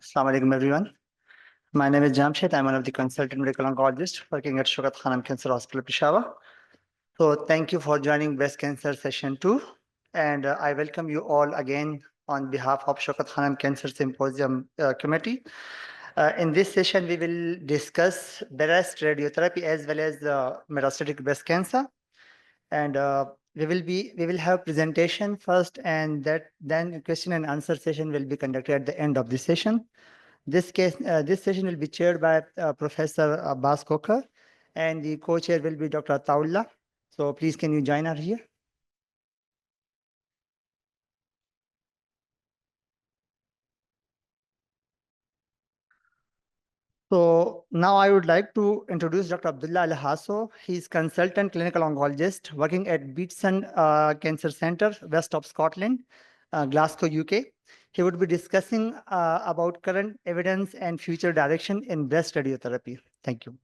Assalamu alaikum, everyone. My name is Jamshed. I'm one of the consultant medical oncologists working at Shaukat Khanum Cancer Hospital, Peshawar. So thank you for joining breast cancer session 2. And I welcome you all again on behalf of Shaukat Khanum Cancer Symposium Committee. In this session, we will discuss breast radiotherapy as well as metastatic breast cancer. And we will have presentation first, and then question and answer session will be conducted at the end of the session. This session will be chaired by Professor Abbas Kokar, and the co-chair will be Dr. Ataullah. So please, can you join her here? So now I would like to introduce Dr. Abdullah Al Hasso. He's consultant clinical oncologist working at Beatson Cancer Center, west of Scotland, Glasgow, UK. He would be discussing about current evidence and future direction in breast radiotherapy. Thank you.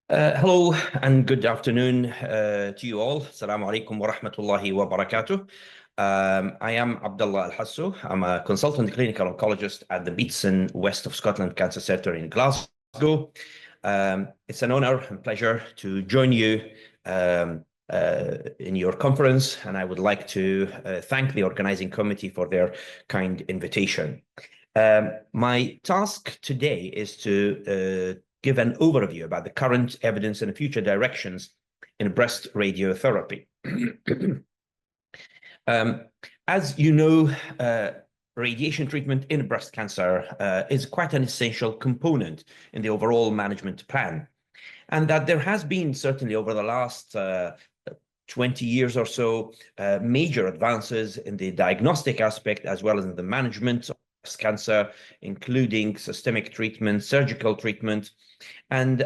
Hello and good afternoon to you all. Assalamu alaikum wa rahmatullahi wa barakatuh. I am Abdullah Al Hasso. I'm a consultant clinical oncologist at the Beatson West of Scotland Cancer Centre in Glasgow. It's an honor and pleasure to join you in your conference, and I would like to thank the organizing committee for their kind invitation. My task today is to give an overview about the current evidence and future directions in breast radiotherapy. As you know, radiation treatment in breast cancer is quite an essential component in the overall management plan. And that there has been certainly over the last 20 years or so, major advances in the diagnostic aspect as well as in the management of breast cancer, including systemic treatment, surgical treatment. And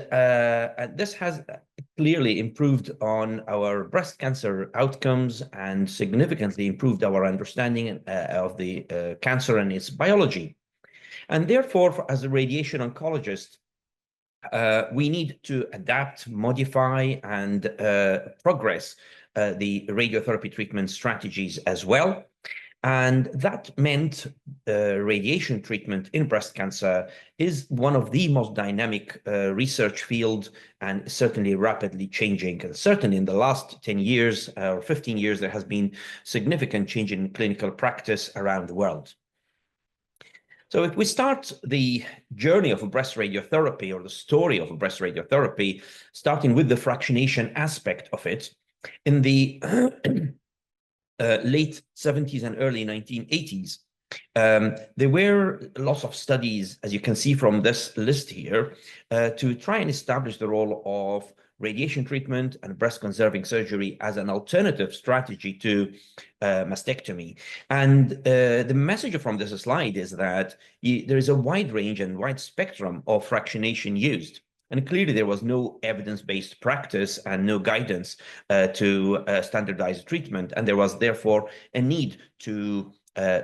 this has clearly improved on our breast cancer outcomes and significantly improved our understanding of the cancer and its biology. And therefore, as a radiation oncologist, we need to adapt, modify, and progress the radiotherapy treatment strategies as well. And that meant radiation treatment in breast cancer is one of the most dynamic research fields and certainly rapidly changing. And certainly in the last 10 years or 15 years, there has been significant change in clinical practice around the world. So if we start the journey of a breast radiotherapy or the story of a breast radiotherapy, starting with the fractionation aspect of it, in the late 70s and early 1980s, there were lots of studies, as you can see from this list here, to try and establish the role of radiation treatment and breast conserving surgery as an alternative strategy to mastectomy. And the message from this slide is that there is a wide range and wide spectrum of fractionation used. And clearly there was no evidence-based practice and no guidance to standardize treatment. And there was therefore a need to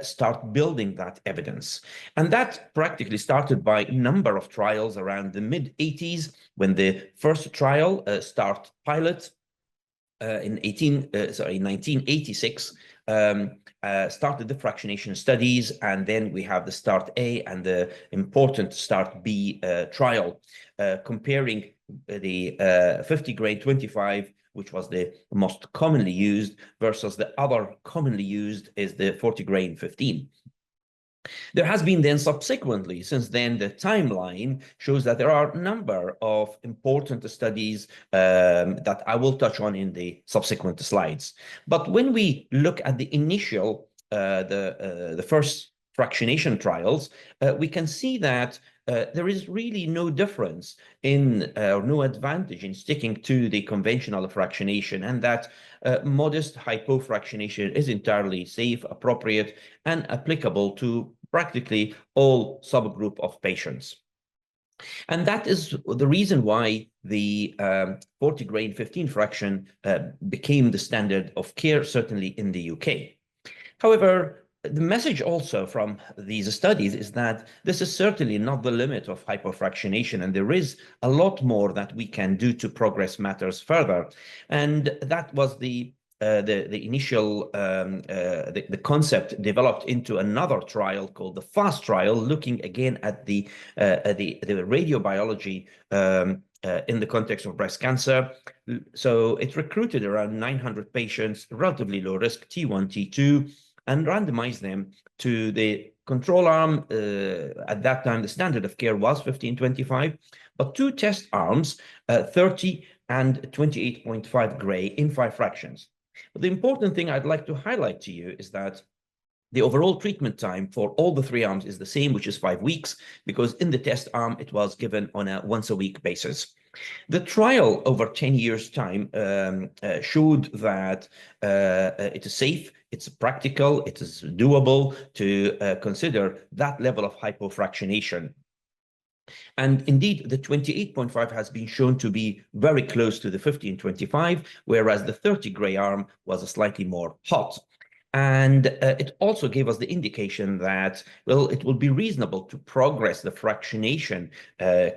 start building that evidence. And that practically started by a number of trials around the mid-80s, when the first trial, START pilot, in 1986, started the fractionation studies, and then we have the START A and the important START B trial, comparing the 50 grain 25, which was the most commonly used, versus the other commonly used is the 40 grain 15. There has been then subsequently, since then, the timeline shows that there are a number of important studies that I will touch on in the subsequent slides. But when we look at the initial, the first fractionation trials, we can see that there is really no difference in, or no advantage in sticking to the conventional fractionation, and that modest hypofractionation is entirely safe, appropriate, and applicable to practically all subgroup of patients. And that is the reason why the 40 grain 15 fraction became the standard of care, certainly in the UK. However, the message also from these studies is that this is certainly not the limit of hypofractionation, and there is a lot more that we can do to progress matters further. And that was the the initial the concept developed into another trial called the FAST trial, looking again at the radiobiology in the context of breast cancer. So it recruited around 900 patients, relatively low risk, T1, T2, and randomized them to the control arm. At that time, the standard of care was 1525, but two test arms, 30 and 28.5 gray in 5 fractions. But the important thing I'd like to highlight to you is that the overall treatment time for all the 3 arms is the same, which is 5 weeks, because in the test arm, it was given on a once-a-week basis. The trial over 10 years' time showed that it is safe, it's practical, it is doable to consider that level of hypofractionation. And indeed, the 28.5 has been shown to be very close to the 1525, whereas the 30 gray arm was slightly more hot. And it also gave us the indication that, well, it will be reasonable to progress the fractionation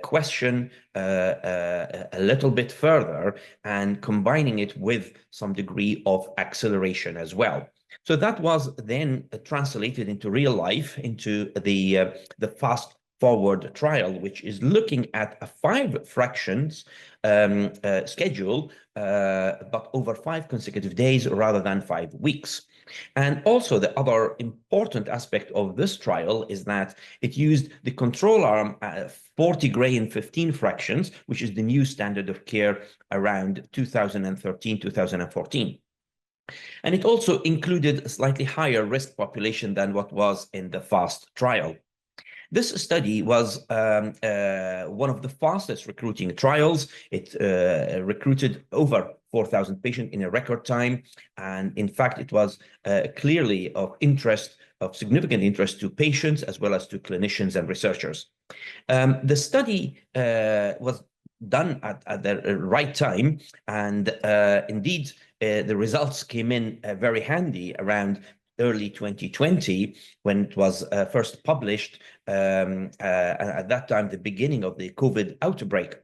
question a little bit further and combining it with some degree of acceleration as well. So that was then translated into real life, into the fast forward trial, which is looking at a 5 fractions schedule, but over 5 consecutive days rather than 5 weeks. And also the other important aspect of this trial is that it used the control arm 40 gray in 15 fractions, which is the new standard of care around 2013, 2014. And it also included a slightly higher risk population than what was in the FAST trial. This study was one of the fastest recruiting trials. It recruited over 4,000 patients in a record time. And in fact, it was clearly of interest, of significant interest to patients as well as to clinicians and researchers. The study was done at the right time. And indeed, the results came in very handy around early 2020, when it was first published, at that time, the beginning of the COVID outbreak.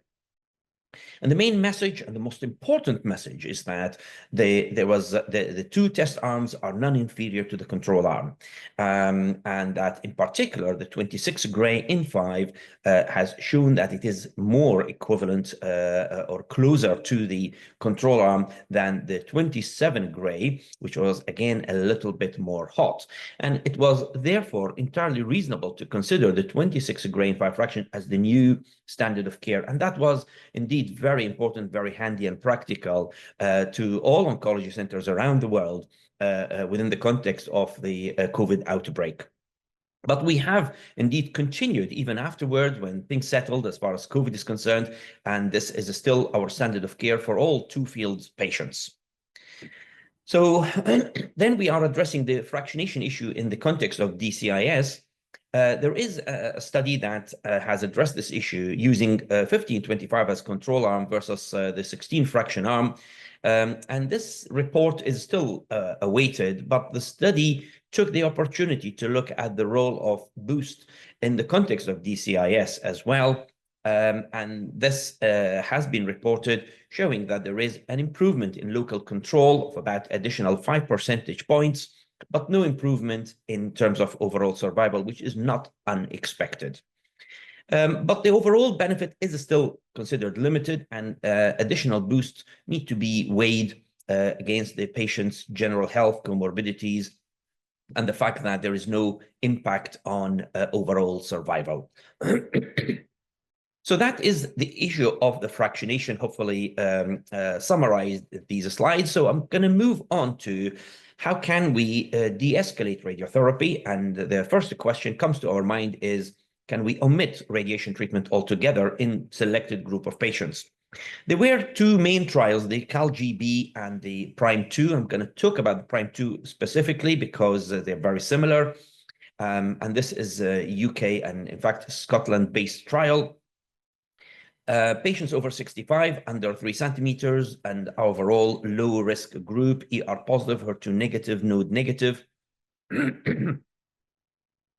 And the main message and the most important message is that the 2 test arms are non-inferior to the control arm. And that in particular, the 26 gray in 5 has shown that it is more equivalent or closer to the control arm than the 27 gray, which was again a little bit more hot. And it was therefore entirely reasonable to consider the 26 gray in 5 fraction as the new standard of care. And that was indeed very important, very handy and practical to all oncology centers around the world within the context of the COVID outbreak. But we have indeed continued even afterwards when things settled as far as COVID is concerned, and this is still our standard of care for all 2 fields patients. So then we are addressing the fractionation issue in the context of DCIS. There is a study that has addressed this issue using 1525 as control arm versus the 16 fraction arm. And this report is still awaited, but the study took the opportunity to look at the role of boost in the context of DCIS as well. And this has been reported, showing that there is an improvement in local control of about additional 5 percentage points, but no improvement in terms of overall survival, which is not unexpected. But the overall benefit is still considered limited, and additional boosts need to be weighed against the patient's general health comorbidities and the fact that there is no impact on overall survival. So that is the issue of the fractionation, hopefully summarized these slides. So I'm going to move on to how can we de-escalate radiotherapy? And the first question comes to our mind is, can we omit radiation treatment altogether in selected group of patients? There were 2 main trials, the CALGB and the PRIME2. I'm going to talk about the PRIME2 specifically because they're very similar. And this is a UK and in fact Scotland-based trial. Patients over 65, under 3 centimeters, and overall low risk group, ER positive, HER2 negative, node negative, and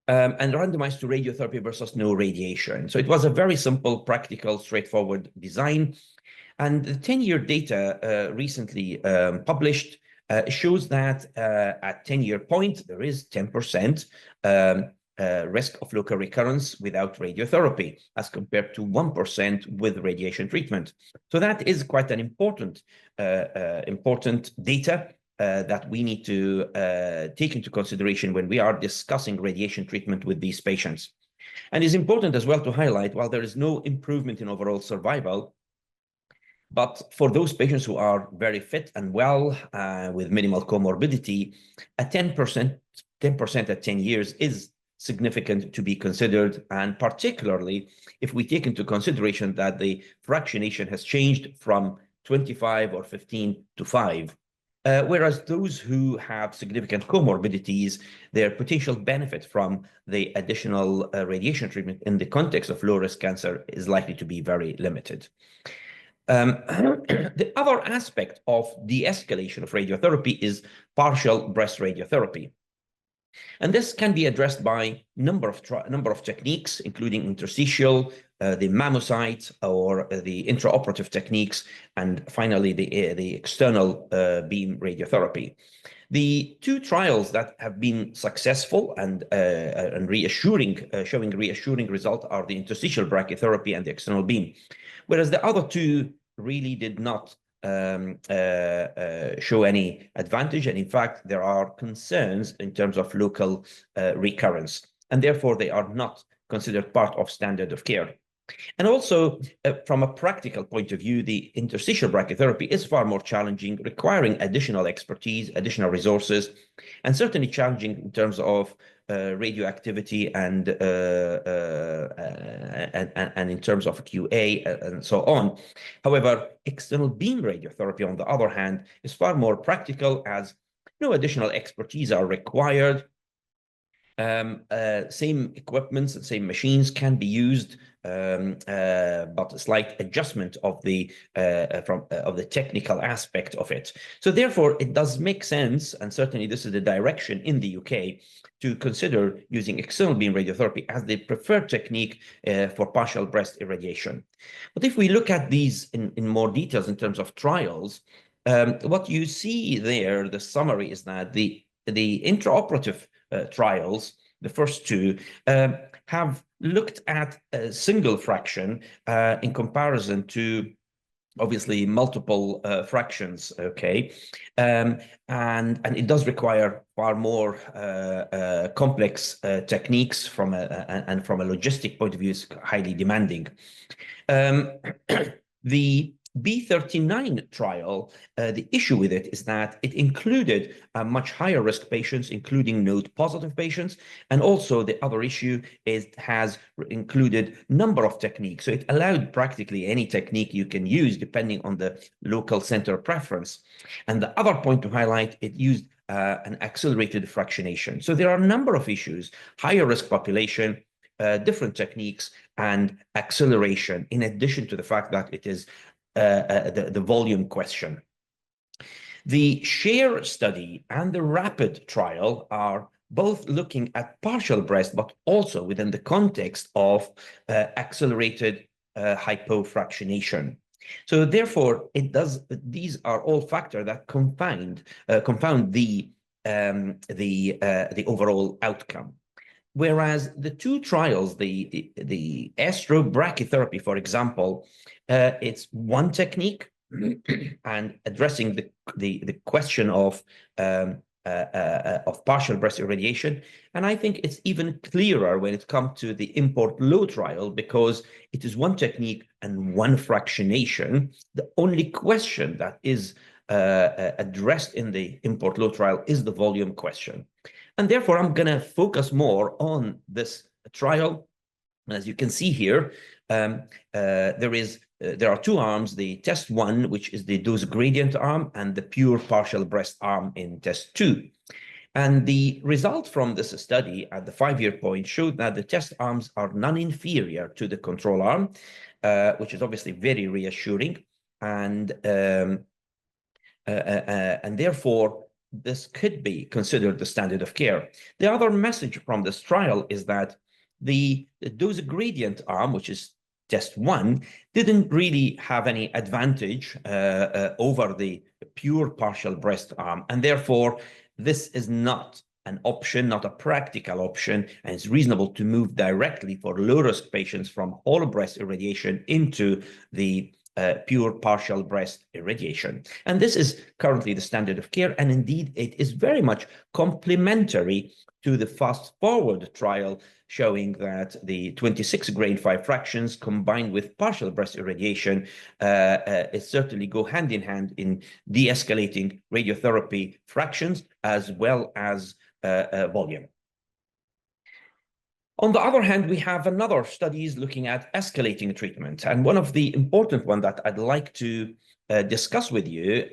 randomized to radiotherapy versus no radiation. So it was a very simple, practical, straightforward design. And the 10-year data recently published shows that at 10-year point, there is 10% risk of local recurrence without radiotherapy, as compared to 1% with radiation treatment. So that is quite an important data that we need to take into consideration when we are discussing radiation treatment with these patients. And it's important as well to highlight, while there is no improvement in overall survival, but for those patients who are very fit and well with minimal comorbidity, a 10% at 10 years is significant to be considered, and particularly if we take into consideration that the fractionation has changed from 25 or 15 to 5. Whereas those who have significant comorbidities, their potential benefit from the additional radiation treatment in the context of low-risk cancer is likely to be very limited. The other aspect of de-escalation of radiotherapy is partial breast radiotherapy. And this can be addressed by number of techniques, including interstitial, the mammocyte, or the intraoperative techniques, and finally the external beam radiotherapy. The two trials that have been successful and reassuring, showing reassuring result, are the interstitial brachytherapy and the external beam, whereas the other two really did not show any advantage, and in fact there are concerns in terms of local recurrence, and therefore they are not considered part of standard of care. And also, from a practical point of view, the interstitial brachytherapy is far more challenging, requiring additional expertise, additional resources, and certainly challenging in terms of radioactivity and in terms of QA and so on. However, external beam radiotherapy, on the other hand, is far more practical, as no additional expertise are required. Same equipments and same machines can be used, but a slight adjustment of the technical aspect of it. So therefore, it does make sense, and certainly this is the direction in the UK, to consider using external beam radiotherapy as the preferred technique for partial breast irradiation. But if we look at these in more details in terms of trials, what you see there, the summary, is that the intraoperative trials, the first two, have looked at a single fraction in comparison to obviously multiple fractions, okay? And it does require far more complex techniques from a logistic point of view. Is highly demanding. The B39 trial, the issue with it is that it included much higher risk patients, including node-positive patients, and also the other issue is it has included number of techniques. So it allowed practically any technique you can use depending on the local center preference. And the other point to highlight, it used an accelerated fractionation. So there are a number of issues: higher risk population, different techniques, and acceleration, in addition to the fact that it is the volume question. The SHARE study and the RAPID trial are both looking at partial breast, but also within the context of accelerated hypofractionation. So therefore, these are all factors that confound the overall outcome. Whereas the two trials, the Astro brachytherapy, for example, it's one technique and addressing the question of partial breast irradiation. And I think it's even clearer when it comes to the import low trial, because it is one technique and one fractionation. The only question that is addressed in the import low trial is the volume question. And therefore, I'm going to focus more on this trial. As you can see here, there are two arms: the test 1, which is the dose gradient arm, and the pure partial breast arm in test 2. And the result from this study at the 5-year point showed that the test arms are non-inferior to the control arm, which is obviously very reassuring. And therefore, this could be considered the standard of care. The other message from this trial is that the dose gradient arm, which is test 1 didn't really have any advantage over the pure partial breast arm, and therefore this is not an option, not a practical option, and it's reasonable to move directly for low-risk patients from whole breast irradiation into the pure partial breast irradiation. And this is currently the standard of care, and indeed it is very much complementary to the fast-forward trial showing that the 26 grade 5 fractions combined with partial breast irradiation certainly go hand in hand in de-escalating radiotherapy fractions as well as volume. On the other hand, we have another studies looking at escalating treatment. And one of the important one that I'd like to discuss with you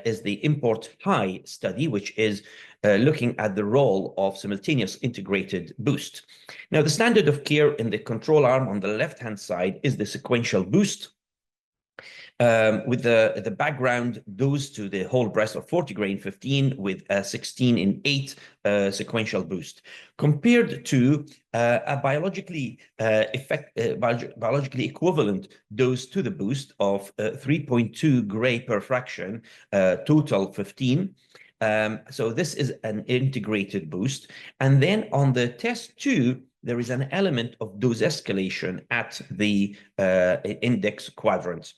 is the Import High study, which is looking at the role of simultaneous integrated boost. Now, the standard of care in the control arm on the left-hand side is the sequential boost, with the background dose to the whole breast of 40 gray in 15 with a 16 in 8 sequential boost, compared to a biologically equivalent dose to the boost of 3.2 gray per fraction, total 15. So this is an integrated boost. And then on the test 2, there is an element of dose escalation at the index quadrant.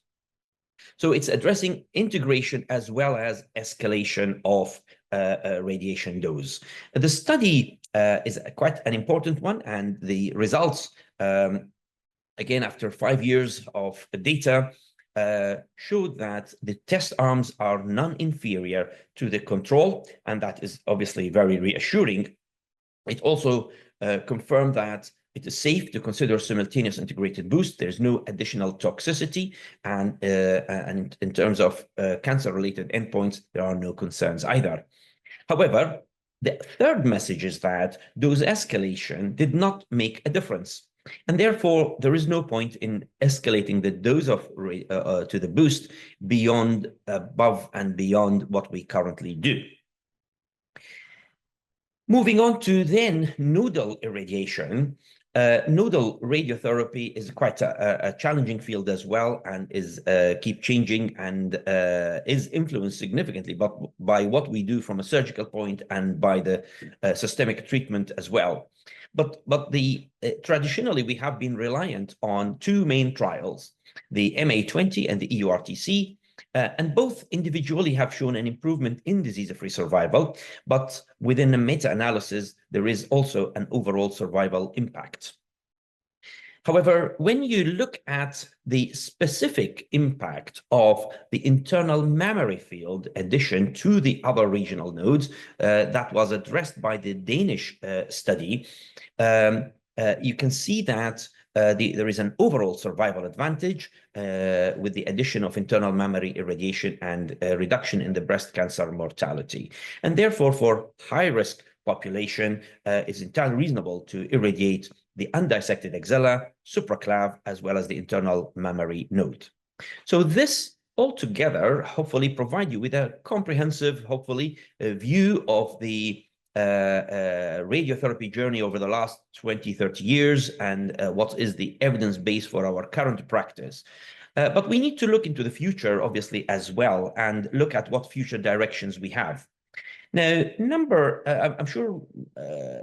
So it's addressing integration as well as escalation of radiation dose. The study is quite an important one, and the results, again, after 5 years of data, showed that the test arms are non-inferior to the control, and that is obviously very reassuring. It also confirmed that it is safe to consider simultaneous integrated boost. There's no additional toxicity, and in terms of cancer-related endpoints, there are no concerns either. However, the third message is that dose escalation did not make a difference, and therefore there is no point in escalating the dose of to the boost beyond, above and beyond what we currently do. Moving on to then nodal irradiation. Nodal radiotherapy is quite a challenging field as well, and is keep changing, and is influenced significantly by what we do from a surgical point and by the systemic treatment as well. But traditionally we have been reliant on 2 main trials, the MA20 and the EURTC. And both individually have shown an improvement in disease-free survival, but within a meta-analysis, there is also an overall survival impact. However, when you look at the specific impact of the internal mammary field addition to the other regional nodes that was addressed by the Danish study, you can see that there is an overall survival advantage with the addition of internal mammary irradiation and reduction in the breast cancer mortality. And therefore, for high-risk population, it's entirely reasonable to irradiate the undissected axilla, supraclav, as well as the internal mammary node. So this altogether hopefully provide you with a comprehensive, hopefully, view of the radiotherapy journey over the last 20, 30 years, and what is the evidence base for our current practice. But we need to look into the future, obviously, as well, and look at what future directions we have. Now, I'm sure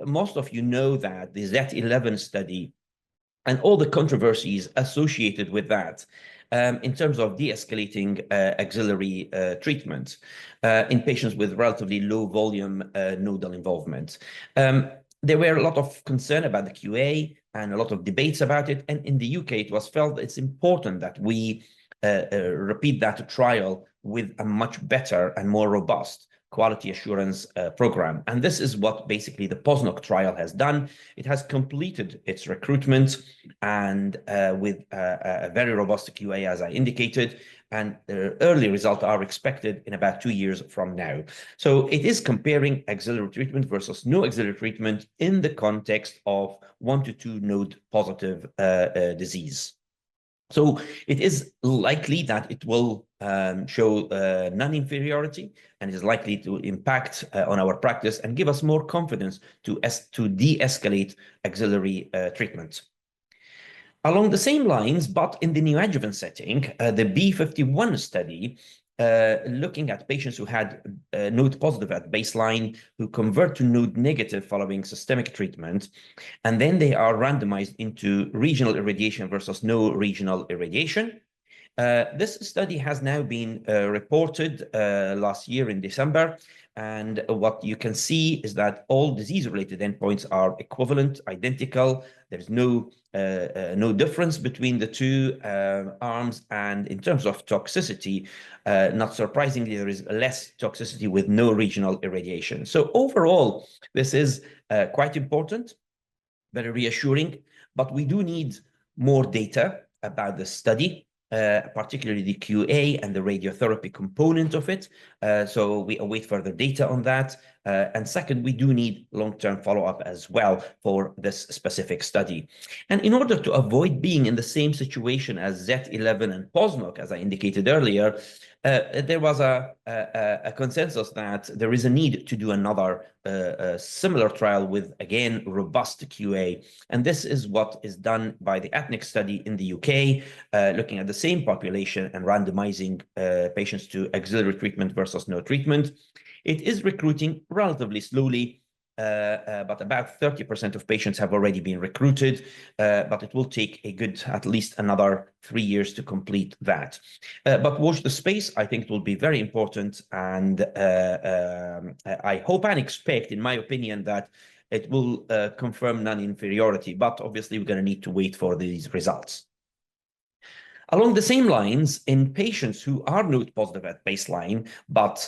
most of you know that the Z11 study and all the controversies associated with that in terms of de-escalating axillary treatment in patients with relatively low volume nodal involvement. There were a lot of concern about the QA and a lot of debates about it. And in the UK, it was felt that it's important that we repeat that trial with a much better and more robust quality assurance program. And this is what basically the POSNOC trial has done. It has completed its recruitment, and with a very robust QA, as I indicated, and the early results are expected in about 2 years from now. So it is comparing axillary treatment versus no axillary treatment in the context of 1 to 2 node positive disease. So it is likely that it will show non-inferiority, and is likely to impact on our practice and give us more confidence to de-escalate axillary treatment. Along the same lines, but in the neoadjuvant setting, the B51 study, looking at patients who had node positive at baseline, who convert to node negative following systemic treatment, and then they are randomized into regional irradiation versus no regional irradiation. This study has now been reported last year in December, and what you can see is that all disease-related endpoints are equivalent, identical. There's no difference between the two arms, and in terms of toxicity, not surprisingly, there is less toxicity with no regional irradiation. So overall, this is quite important, very reassuring, but we do need more data about the study. Particularly the QA and the radiotherapy component of it. So we await further data on that. And second, we do need long-term follow-up as well for this specific study. And in order to avoid being in the same situation as Z11 and POSNOC, as I indicated earlier, there was a consensus that there is a need to do another similar trial with, again, robust QA. And this is what is done by the ATNIC study in the UK, looking at the same population and randomizing patients to auxiliary treatment versus no treatment. It is recruiting relatively slowly, but about 30% of patients have already been recruited, but it will take a good, at least another 3 years to complete that. But watch the space. I think it will be very important, and I hope and expect, in my opinion, that it will confirm non-inferiority, but obviously we're going to need to wait for these results. Along the same lines, in patients who are node positive at baseline, but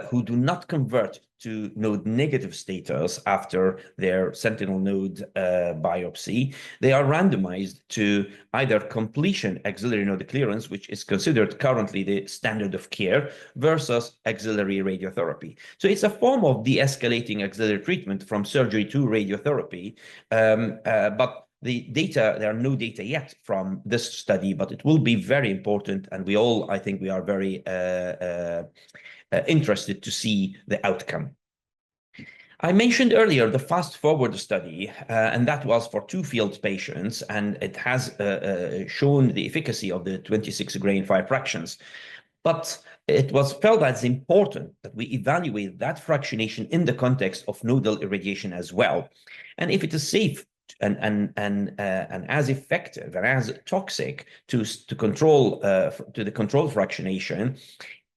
who do not convert to node negative status after their sentinel node biopsy, they are randomized to either completion axillary node clearance, which is considered currently the standard of care, versus axillary radiotherapy. So it's a form of de-escalating axillary treatment from surgery to radiotherapy, but the data, there are no data yet from this study, but it will be very important. And we all, I think we are very interested to see the outcome. I mentioned earlier the fast forward study, and that was for 2 field patients, and it has shown the efficacy of the 26 grain 5 fractions. But it was felt as important that we evaluate that fractionation in the context of nodal irradiation as well. And if it is safe and as effective and as toxic to control to the control fractionation,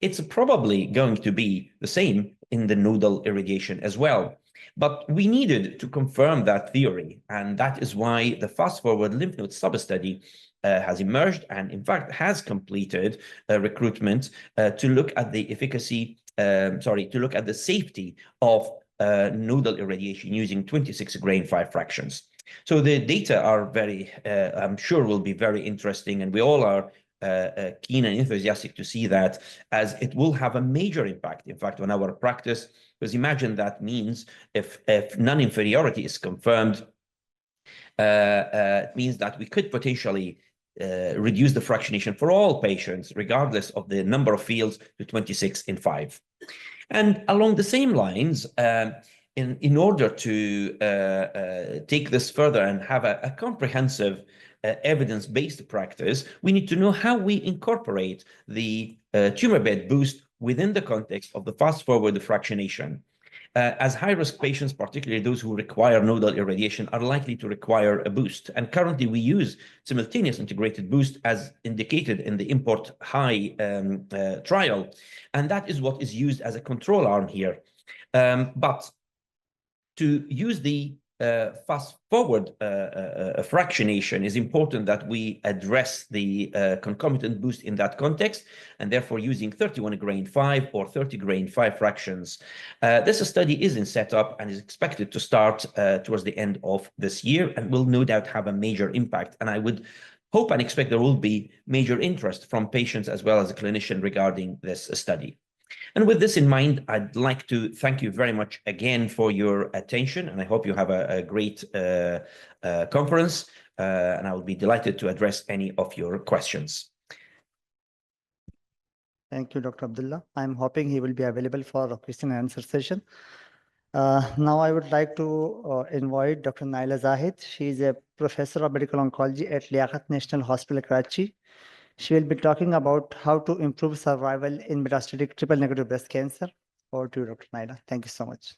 it's probably going to be the same in the nodal irradiation as well. But we needed to confirm that theory, and that is why the fast-forward lymph node sub-study has emerged, and in fact has completed recruitment to look at the efficacy, to look at the safety of nodal irradiation using 26 grain 5 fractions. So the data are very, I'm sure will be very interesting, and we all are keen and enthusiastic to see that, as it will have a major impact, in fact, on our practice. Because imagine that means if non-inferiority is confirmed, it means that we could potentially reduce the fractionation for all patients, regardless of the number of fields, to 26 in 5. And along the same lines, in order to take this further and have a comprehensive evidence-based practice, we need to know how we incorporate the tumor bed boost within the context of the fast-forward fractionation. As high-risk patients, particularly those who require nodal irradiation, are likely to require a boost. And currently we use simultaneous integrated boost as indicated in the import high trial. And that is what is used as a control arm here. But to use the fast-forward fractionation, is important that we address the concomitant boost in that context, and therefore using 31 grain 5 or 30 grain 5 fractions. This study is in setup and is expected to start towards the end of this year, and will no doubt have a major impact. And I would hope and expect there will be major interest from patients as well as a clinician regarding this study. And with this in mind, I'd like to thank you very much again for your attention, and I hope you have a great conference, and I will be delighted to address any of your questions. Thank you, Dr. Abdullah. I'm hoping he will be available for a question and answer session. Now I would like to invite Dr. Naila Zahid. She is a Professor of Medical Oncology at Liaquat National Hospital, Karachi. She will be talking about how to improve survival in metastatic triple-negative breast cancer. Over to you, Dr. Naila. Thank you so much.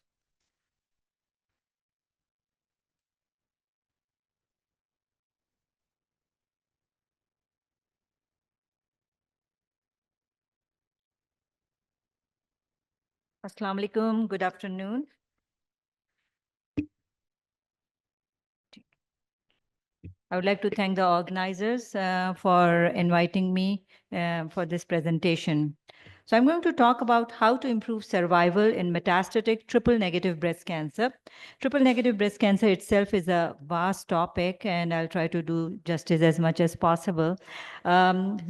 Assalamu alaikum. Good afternoon. I would like to thank the organizers for inviting me for this presentation. So I'm going to talk about how to improve survival in metastatic triple-negative breast cancer. Triple-negative breast cancer itself is a vast topic, and I'll try to do justice as much as possible.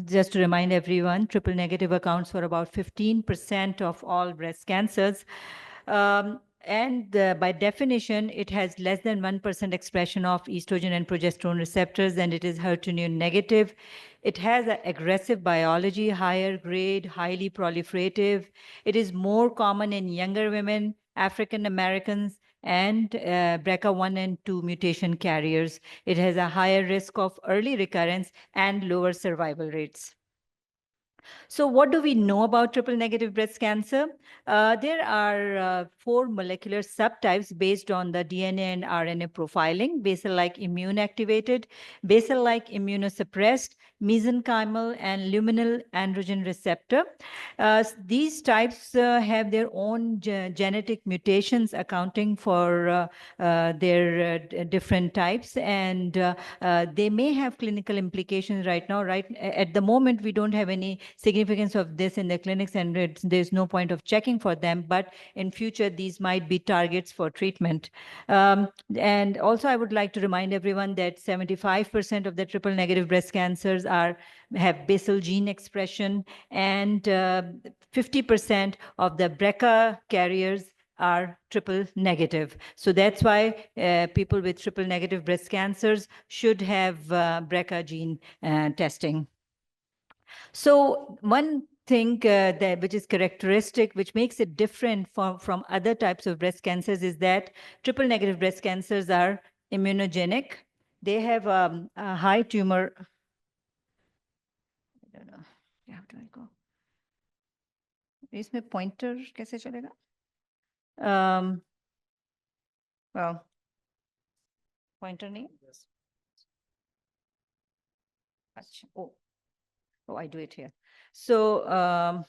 Just to remind everyone, triple-negative accounts for about 15% of all breast cancers. And by definition, it has less than 1% expression of estrogen and progesterone receptors, and it is HER2 negative. It has an aggressive biology, higher grade, highly proliferative. It is more common in younger women, African Americans, and BRCA1 and 2 mutation carriers. It has a higher risk of early recurrence and lower survival rates. So what do we know about triple-negative breast cancer? There are 4 molecular subtypes based on the DNA and RNA profiling: basal-like immune-activated, basal-like immunosuppressed, mesenchymal, and luminal androgen receptor. These types have their own genetic mutations accounting for their different types, and they may have clinical implications right now. At the moment, we don't have any significance of this in the clinics, and there's no point of checking for them, but in future, these might be targets for treatment. And also, I would like to remind everyone that 75% of the triple-negative breast cancers have basal gene expression, and 50% of the BRCA carriers are triple negative. So that's why people with triple negative breast cancers should have BRCA gene testing. So one thing which is characteristic, which makes it different from other types of breast cancers, is that triple negative breast cancers are immunogenic. They have a high tumor. I don't know. How do I go? इसमें pointer कैसे चलेगा? Well, pointer नहीं? Oh, I do it here. So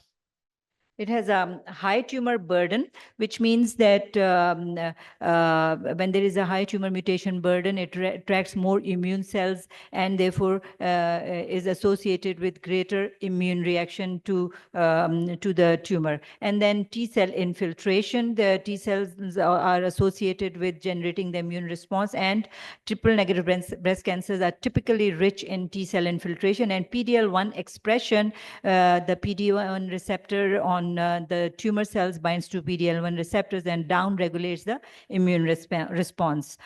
it has a high tumor burden, which means that when there is a high tumor mutation burden, it attracts more immune cells, and therefore is associated with greater immune reaction to the tumor. And then T cell infiltration. The T cells are associated with generating the immune response, and triple negative breast cancers are typically rich in T cell infiltration and PD-L1 expression. The PD-L1 receptor on the tumor cells binds to PD-L1 receptors and down-regulates the immune response.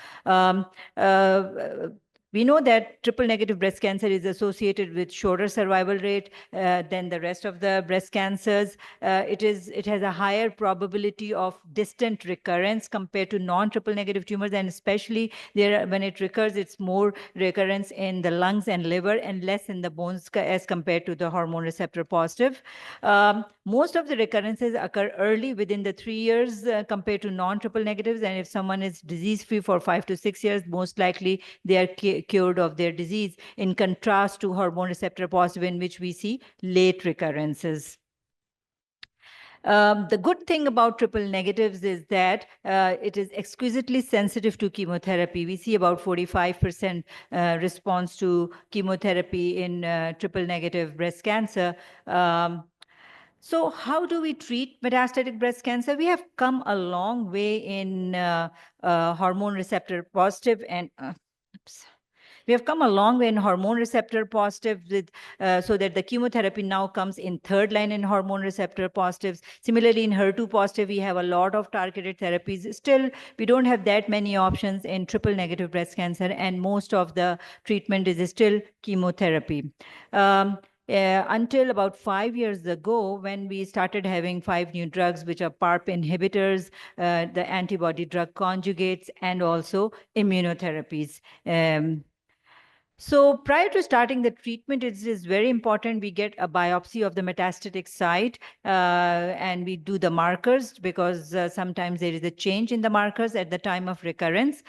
We know that triple-negative breast cancer is associated with shorter survival rate than the rest of the breast cancers. It has a higher probability of distant recurrence compared to non-triple-negative tumors, and especially when it recurs, it's more recurrence in the lungs and liver and less in the bones as compared to the hormone receptor positive. Most of the recurrences occur early within the 3 years compared to non-triple negatives, and if someone is disease-free for 5 to 6 years, most likely they are cured of their disease, in contrast to hormone receptor positive, in which we see late recurrences. The good thing about triple negatives is that it is exquisitely sensitive to chemotherapy. We see about 45% response to chemotherapy in triple negative breast cancer. So how do we treat metastatic breast cancer? We have come a long way in hormone receptor positive and we have come a long way in hormone receptor positive so that the chemotherapy now comes in third line in hormone receptor positives. Similarly, in HER2 positive, we have a lot of targeted therapies. Still, we don't have that many options in triple negative breast cancer, and most of the treatment is still chemotherapy. until about 5 years ago, when we started having 5 new drugs, which are PARP inhibitors, the antibody drug conjugates, and also immunotherapies. So prior to starting the treatment, it is very important we get a biopsy of the metastatic site and we do the markers, because sometimes there is a change in the markers at the time of recurrence.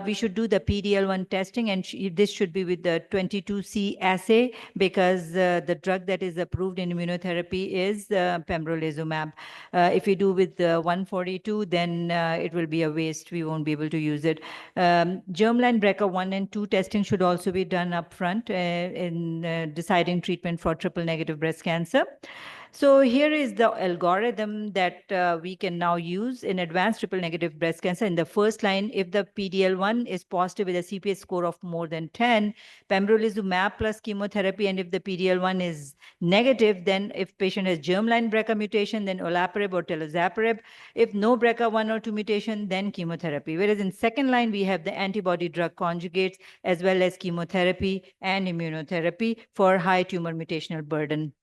We should do the PD-L1 testing, and this should be with the 22C assay, because the drug that is approved in immunotherapy is pembrolizumab. If we do with 142, then it will be a waste. We won't be able to use it. Germline BRCA1 and 2 testing should also be done upfront in deciding treatment for triple negative breast cancer. So here is the algorithm that we can now use in advanced triple negative breast cancer. In the first line, if the PD-L1 is positive with a CPS score of more than 10, pembrolizumab plus chemotherapy, and if the PD-L1 is negative, then if patient has germline BRCA mutation, then olaparib or talazoparib. If no BRCA1 or 2 mutation, then chemotherapy. Whereas in second line, we have the antibody drug conjugates as well as chemotherapy and immunotherapy for high tumor mutational burden.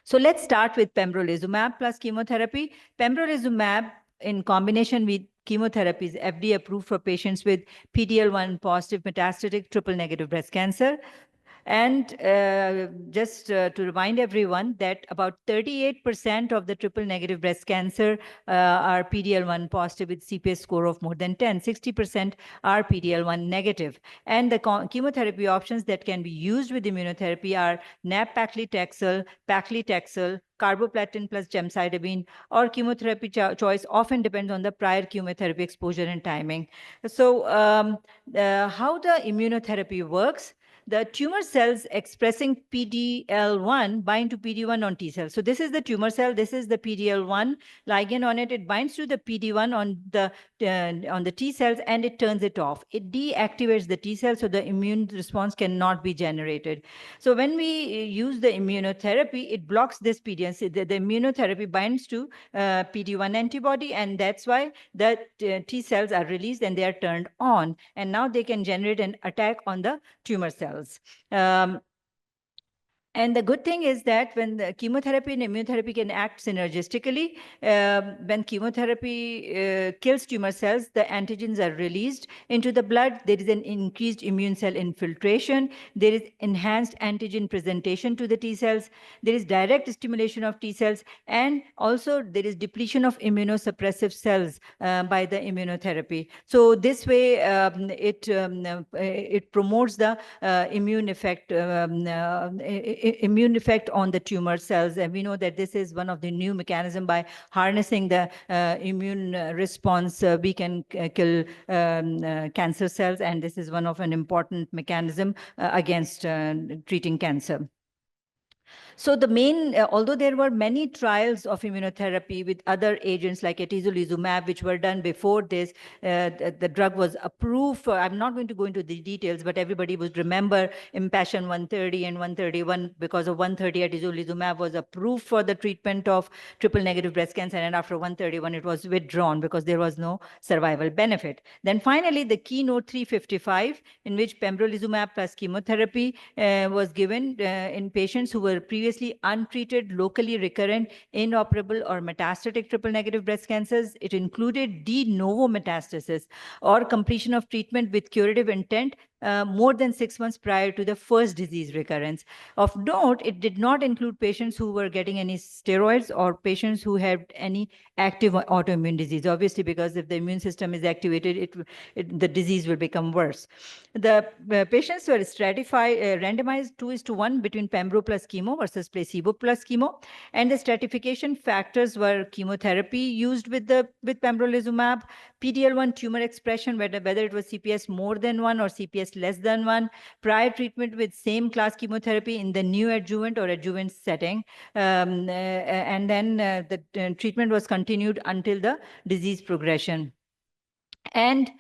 So let's start with pembrolizumab plus chemotherapy. Pembrolizumab in combination with chemotherapy is FDA approved for patients with PD-L1 positive metastatic triple negative breast cancer. And just to remind everyone that about 38% of the triple negative breast cancer are PD-L1 positive with CPS score of more than 10. 60% are PD-L1 negative. And the chemotherapy options that can be used with immunotherapy are nab-paclitaxel, carboplatin plus gemcitabine, or chemotherapy choice often depends on the prior chemotherapy exposure and timing. So how the immunotherapy works: the tumor cells expressing PD-L1 bind to PD-1 on T cells. So this is the tumor cell, this is the PD-L1 ligand on it. It binds to the PD-1 on the T cells and it turns it off. It deactivates the T cells, so the immune response cannot be generated. So when we use the immunotherapy, it blocks this PD-1. The immunotherapy binds to PD-1 antibody, and that's why the T cells are released and they are turned on. And now they can generate an attack on the tumor cells. And the good thing is that when the chemotherapy and immunotherapy can act synergistically, when chemotherapy kills tumor cells, the antigens are released into the blood. There is an increased immune cell infiltration. There is enhanced antigen presentation to the T cells. There is direct stimulation of T cells. And also there is depletion of immunosuppressive cells by the immunotherapy. So this way, it promotes the immune effect on the tumor cells. And we know that this is one of the new mechanisms. By harnessing the immune response, we can kill cancer cells. And this is one of an important mechanism against treating cancer. So the main, although there were many trials of immunotherapy with other agents like atezolizumab, which were done before this, the drug was approved for, I'm not going to go into the details, but everybody would remember Impassion 130 and 131. Because of 130, atezolizumab was approved for the treatment of triple negative breast cancer, and after 131, it was withdrawn because there was no survival benefit. Then finally, the Keynote 355, in which pembrolizumab plus chemotherapy was given in patients who were previously untreated, locally recurrent, inoperable, or metastatic triple negative breast cancers. It included de novo metastasis or completion of treatment with curative intent more than 6 months prior to the first disease recurrence. Of note, it did not include patients who were getting any steroids or patients who had any active autoimmune disease, obviously, because if the immune system is activated, the disease will become worse. The patients were stratified, randomized 2:1 between pembro plus chemo versus placebo plus chemo. And the stratification factors were chemotherapy used with pembrolizumab, PD-L1 tumor expression, whether it was CPS more than 1 or CPS less than 1, prior treatment with same class chemotherapy in the neoadjuvant or adjuvant setting. And then the treatment was continued until the disease progression. And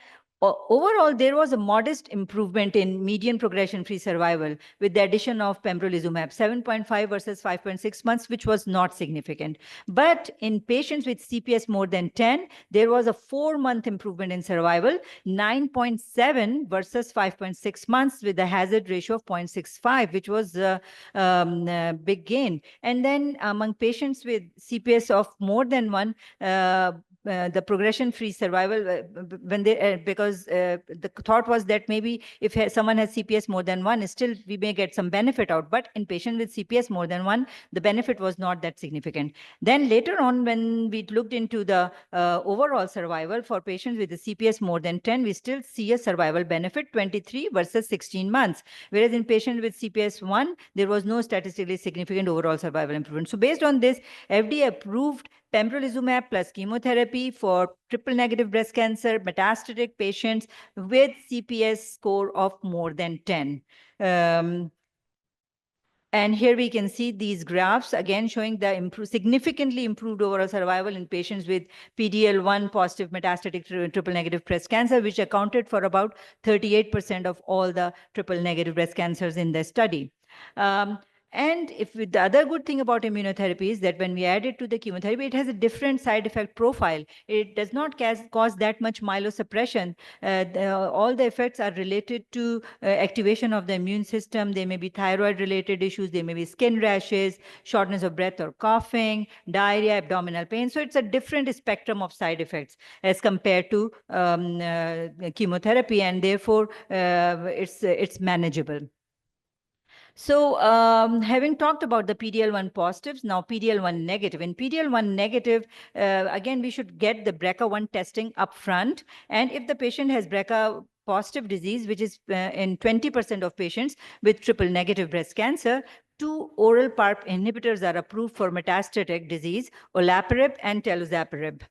Overall, there was a modest improvement in median progression-free survival with the addition of pembrolizumab, 7.5 versus 5.6 months, which was not significant. But in patients with CPS more than 10, there was a 4-month improvement in survival, 9.7 versus 5.6 months with a hazard ratio of 0.65, which was a big gain. And then among patients with CPS of more than 1, the progression-free survival, when they because the thought was that maybe if someone has CPS more than 1, still we may get some benefit out. But in patients with CPS more than 1, the benefit was not that significant. Then later on, when we looked into the overall survival for patients with the CPS more than 10, we still see a survival benefit 23 versus 16 months. Whereas in patients with CPS 1, there was no statistically significant overall survival improvement. So based on this, FDA approved pembrolizumab plus chemotherapy for triple-negative breast cancer metastatic patients with CPS score of more than 10. And here we can see these graphs again showing the significantly improved overall survival in patients with PD-L1 positive metastatic triple-negative breast cancer, which accounted for about 38% of all the triple-negative breast cancers in the study. And the other good thing about immunotherapy is that when we add it to the chemotherapy, it has a different side effect profile. It does not cause that much myelosuppression. All the effects are related to activation of the immune system. There may be thyroid-related issues. There may be skin rashes, shortness of breath or coughing, diarrhea, abdominal pain. So it's a different spectrum of side effects as compared to chemotherapy, and therefore it's manageable. So having talked about the PD-L1 positives, now PD-L1 negative. In PD-L1 negative, again, we should get the BRCA1 testing upfront. And if the patient has BRCA positive disease, which is in 20% of patients with triple-negative breast cancer, 2 oral PARP inhibitors are approved for metastatic disease, olaparib and telozapirib.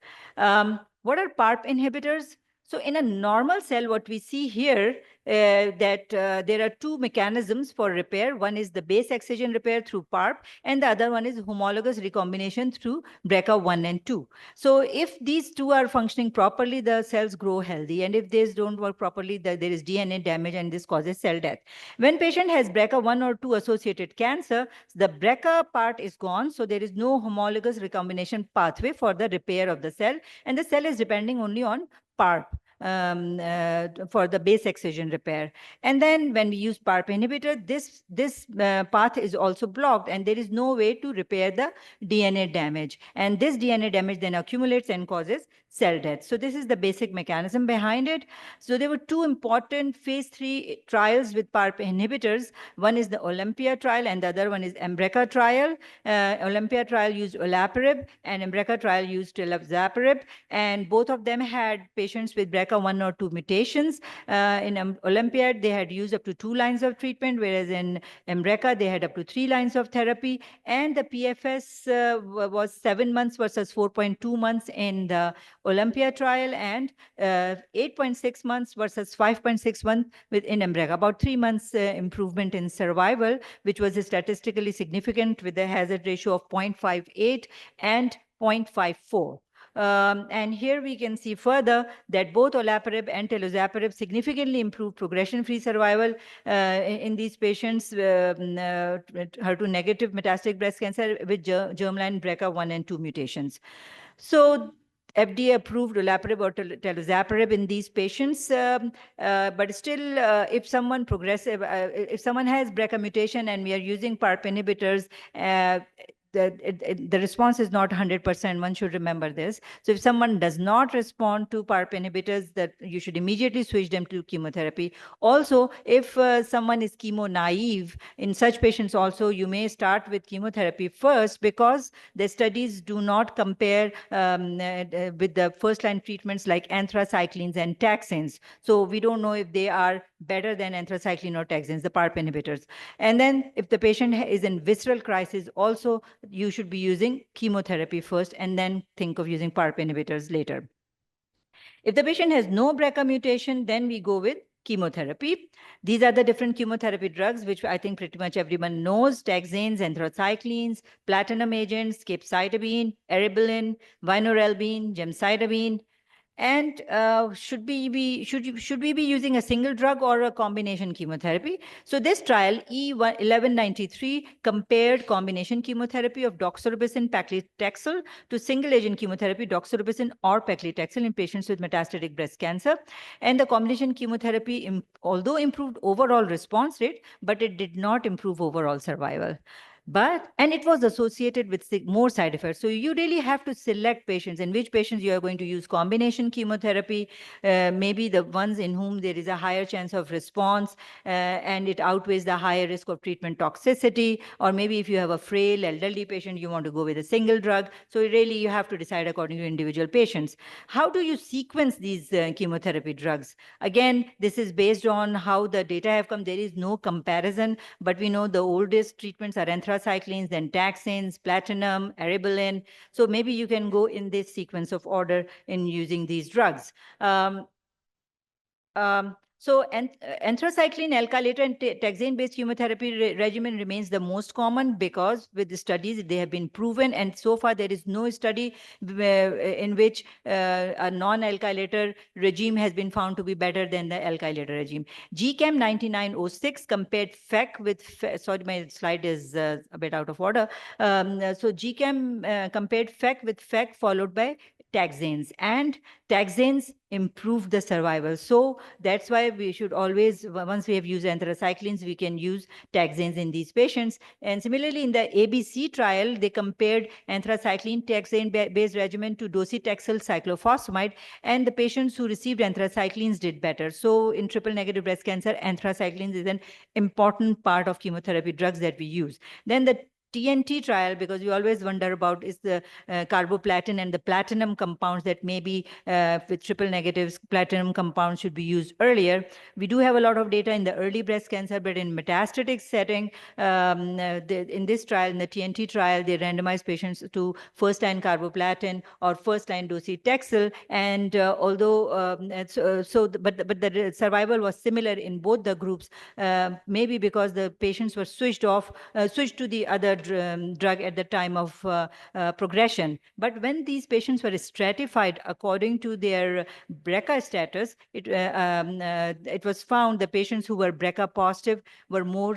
What are PARP inhibitors? So in a normal cell, what we see here, that there are 2 mechanisms for repair. One is the base excision repair through PARP, and the other one is homologous recombination through BRCA1 and 2. So if these 2 are functioning properly, the cells grow healthy. And if these don't work properly, there is DNA damage, and this causes cell death. When patient has BRCA1 or 2 associated cancer, the BRCA part is gone, so there is no homologous recombination pathway for the repair of the cell, and the cell is depending only on PARP for the base excision repair. And then when we use PARP inhibitor, this path is also blocked, and there is no way to repair the DNA damage. And this DNA damage then accumulates and causes cell death. So this is the basic mechanism behind it. So there were 2 important phase 3 trials with PARP inhibitors. One is the Olympia trial, and the other one is EMBRECA trial. Olympia trial used olaparib, and EMBRECA trial used telozapirib, and both of them had patients with BRCA1 or 2 mutations. In Olympia, they had used up to 2 lines of treatment, whereas in EMBRECA, they had up to 3 lines of therapy. And the PFS was 7 months versus 4.2 months in the Olympia trial, and 8.6 months versus 5.6 months in EMBRECA, about 3 months improvement in survival, which was statistically significant with a hazard ratio of 0.58 and 0.54. And here we can see further that both olaparib and telozapirib significantly improved progression-free survival in these patients HER2-negative metastatic breast cancer with germline BRCA1 and 2 mutations. So FDA approved olaparib or telozapirib in these patients, but still, if someone if someone has BRCA mutation and we are using PARP inhibitors, the response is not 100%. One should remember this. So if someone does not respond to PARP inhibitors, that you should immediately switch them to chemotherapy. Also, if someone is chemo naive, in such patients also, you may start with chemotherapy first, because the studies do not compare with the first-line treatments like anthracyclines and taxanes. So we don't know if they are better than anthracycline or taxanes, the PARP inhibitors. And then if the patient is in visceral crisis, also you should be using chemotherapy first and then think of using PARP inhibitors later. If the patient has no BRCA mutation, then we go with chemotherapy. These are the different chemotherapy drugs, which I think pretty much everyone knows: taxanes, anthracyclines, platinum agents, capecitabine, eribulin, vinorelbine, gemcitabine. And should we be using a single drug or a combination chemotherapy? So this trial E1193 compared combination chemotherapy of doxorubicin paclitaxel to single agent chemotherapy doxorubicin or paclitaxel in patients with metastatic breast cancer. And the combination chemotherapy although improved overall response rate, but it did not improve overall survival. And it was associated with more side effects. So you really have to select patients, in which patients you are going to use combination chemotherapy, maybe the ones in whom there is a higher chance of response and it outweighs the higher risk of treatment toxicity, or maybe if you have a frail elderly patient, you want to go with a single drug. So really you have to decide according to individual patients. How do you sequence these chemotherapy drugs? Again, this is based on how the data have come. There is no comparison, but we know the oldest treatments are anthracyclines, then taxanes, platinum, eribulin. So maybe you can go in this sequence of order in using these drugs. So anthracycline, alkylator, and taxane-based chemotherapy regimen remains the most common because with the studies, they have been proven. And so far, there is no study in which a non-alkylator regime has been found to be better than the alkylator regime. GCAM 9906 compared FEC with, sorry, my slide is a bit out of order. So GCAM compared FEC with FEC followed by taxanes, and taxanes improve the survival. So that's why we should always, once we have used anthracyclines, we can use taxanes in these patients. And similarly, in the ABC trial, they compared anthracycline taxane-based regimen to docetaxel cyclophosphamide, and the patients who received anthracyclines did better. So in triple-negative breast cancer, anthracyclines is an important part of chemotherapy drugs that we use. Then the TNT trial, because we always wonder about is the carboplatin and the platinum compounds that maybe with triple negatives, platinum compounds should be used earlier. We do have a lot of data in the early breast cancer, but in metastatic setting, in this trial, in the TNT trial, they randomized patients to first-line carboplatin or first-line docetaxel. And although, but the survival was similar in both the groups, maybe because the patients were switched to the other drug at the time of progression. But when these patients were stratified according to their BRCA status, it was found the patients who were BRCA positive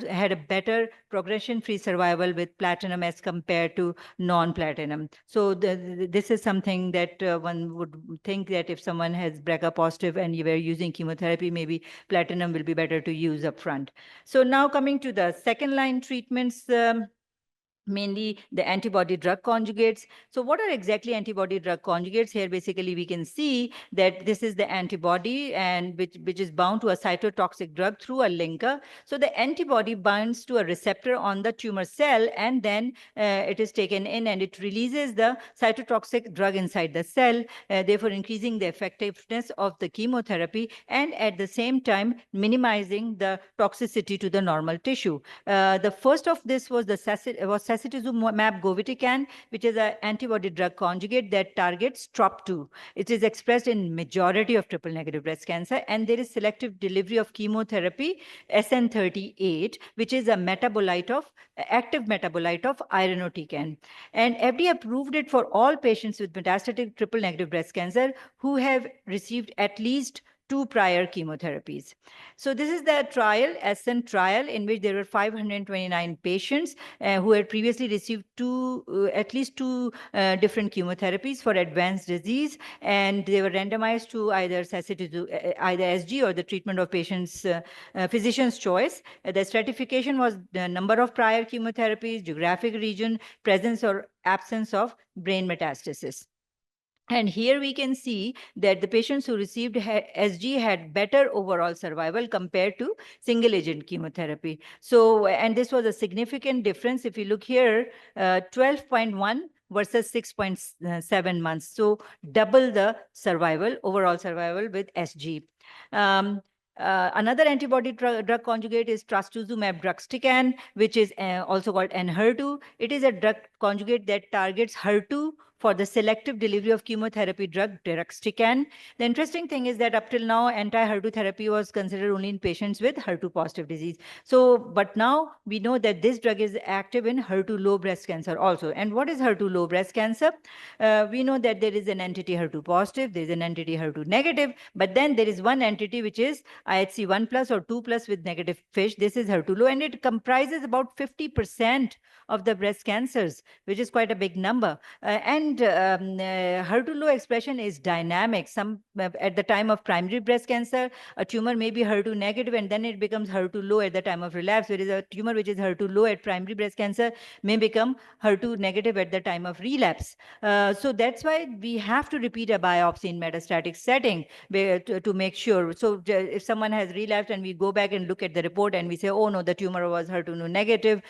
had a better progression-free survival with platinum as compared to non-platinum. So this is something that one would think that if someone has BRCA positive and you were using chemotherapy, maybe platinum will be better to use upfront. So now coming to the second-line treatments, mainly the antibody drug conjugates. So what are exactly antibody drug conjugates? Here basically we can see that this is the antibody, and which is bound to a cytotoxic drug through a linker. So the antibody binds to a receptor on the tumor cell, and then it is taken in and it releases the cytotoxic drug inside the cell, therefore increasing the effectiveness of the chemotherapy and at the same time minimizing the toxicity to the normal tissue. The first of this was sacituzumab govitecan, which is an antibody drug conjugate that targets TROP2. It is expressed in majority of triple-negative breast cancer, and there is selective delivery of chemotherapy SN38, which is a active metabolite of irinotecan. And FDA approved it for all patients with metastatic triple-negative breast cancer who have received at least 2 prior chemotherapies. So this is the trial, ASCENT trial, in which there were 529 patients who had previously received at least two different chemotherapies for advanced disease, and they were randomized to either SG or the treatment of patients' physician's choice. The stratification was the number of prior chemotherapies, geographic region, presence or absence of brain metastasis. And here we can see that the patients who received SG had better overall survival compared to single agent chemotherapy. So, and this was a significant difference. If you look here, 12.1 versus 6.7 months. So double the overall survival with SG. Another antibody drug conjugate is trastuzumab deruxtecan, which is also called Enhertu. It is a drug conjugate that targets HER2 for the selective delivery of chemotherapy drug deruxtecan. The interesting thing is that up till now, anti-HER2 therapy was considered only in patients with HER2-positive disease. So, but now we know that this drug is active in HER2-low breast cancer also. And what is HER2-low breast cancer? We know that there is an entity HER2-positive, there is an entity HER2-negative, but then there is one entity which is IHC1 plus or 2 plus with negative FISH. This is HER2-low, and it comprises about 50% of the breast cancers, which is quite a big number. HER2-low expression is dynamic. Some at the time of primary breast cancer, a tumor may be HER2-negative, and then it becomes HER2-low at the time of relapse. Whereas a tumor which is HER2-low at primary breast cancer may become HER2-negative at the time of relapse. So that's why we have to repeat a biopsy in metastatic setting to make sure. So if someone has relapsed and we go back and look at the report and we say, oh no, the tumor was HER2-negative,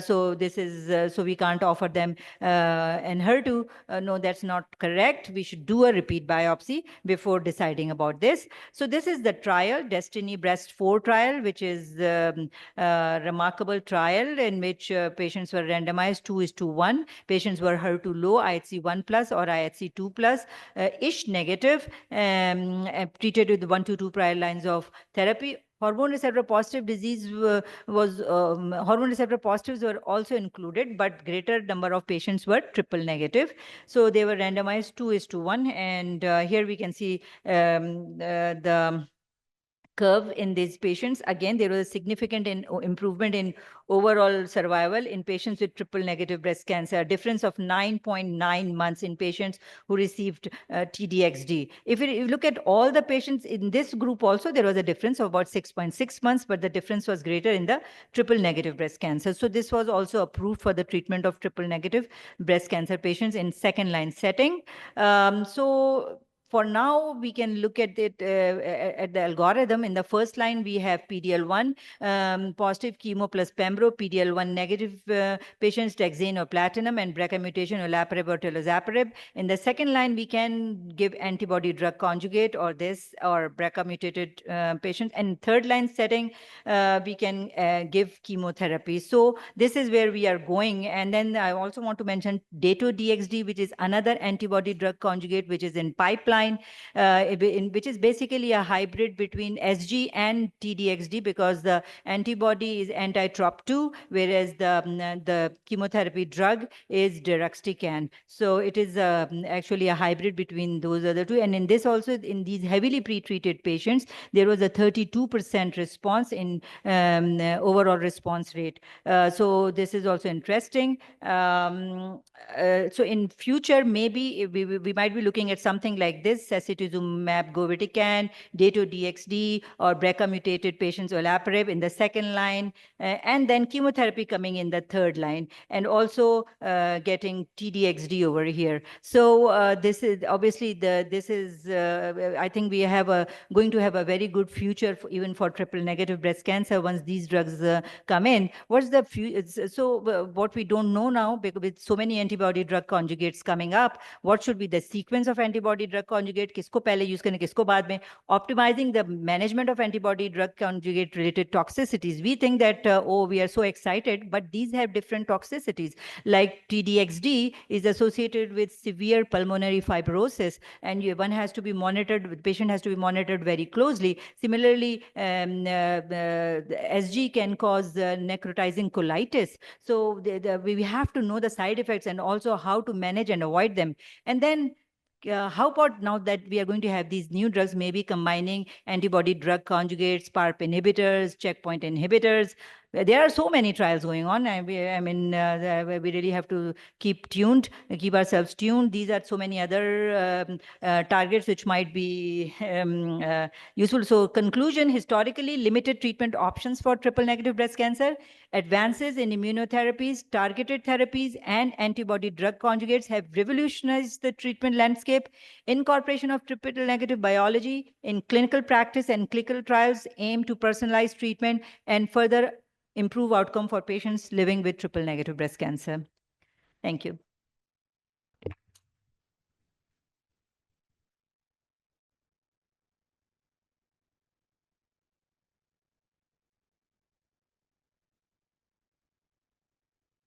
so this is so we can't offer them Enhertu. No, that's not correct. We should do a repeat biopsy before deciding about this. So this is the trial, Destiny Breast 4 trial, which is a remarkable trial in which patients were randomized 2:1. Patients were HER2-low, IHC1 plus or IHC2 plus, ISH negative, treated with 1 to 2 prior lines of therapy. Hormone receptor positive disease hormone receptor positives were also included, but greater number of patients were triple negative. So they were randomized 2:1. And here we can see the curve in these patients. Again, there was a significant improvement in overall survival in patients with triple negative breast cancer, a difference of 9.9 months in patients who received TDXD. If you look at all the patients in this group also, there was a difference of about 6.6 months, but the difference was greater in the triple negative breast cancer. So this was also approved for the treatment of triple negative breast cancer patients in second line setting. For now, we can look at it at the algorithm. In the first line, we have PD-L1 positive chemo plus pembro, PD-L1 negative patients, taxane or platinum, and BRCA mutation, olaparib or talazoparib. In the second line, we can give antibody drug conjugate or BRCA mutated patients. And third line setting, we can give chemotherapy. So this is where we are going. And then I also want to mention Dato-DXd, which is another antibody drug conjugate, which is in pipeline. Which is basically a hybrid between SG and TDXD, because the antibody is anti-TROP2, whereas the chemotherapy drug is deruxtecan. So it is actually a hybrid between those other two. And in this also, in these heavily pretreated patients, there was a 32% response in overall response rate. So this is also interesting. So in future, maybe we might be looking at something like this: sacituzumab govitecan, Dato-DXd, or BRCA mutated patients olaparib in the second line, and then chemotherapy coming in the third line, and also getting TDXd over here. So this is obviously I think we have going to have a very good future even for triple negative breast cancer once these drugs come in. What's the future? So what we don't know now, because with so many antibody drug conjugates coming up, what should be the sequence of antibody drug conjugate? किसको पहले use करने किसको बाद में? Optimizing the management of antibody drug conjugate related toxicities. We think that we are so excited, but these have different toxicities. Like TDXD is associated with severe pulmonary fibrosis, and one has to be monitored. The patient has to be monitored very closely. Similarly, SG can cause necrotizing colitis. So we have to know the side effects and also how to manage and avoid them. And then how about now that we are going to have these new drugs, maybe combining antibody drug conjugates, PARP inhibitors, checkpoint inhibitors? There are so many trials going on. We really have to keep ourselves tuned. These are so many other targets which might be useful. So conclusion, historically limited treatment options for triple negative breast cancer. Advances in immunotherapies, targeted therapies, and antibody drug conjugates have revolutionized the treatment landscape. Incorporation of triple negative biology in clinical practice and clinical trials aim to personalize treatment and further improve outcome for patients living with triple negative breast cancer. Thank you.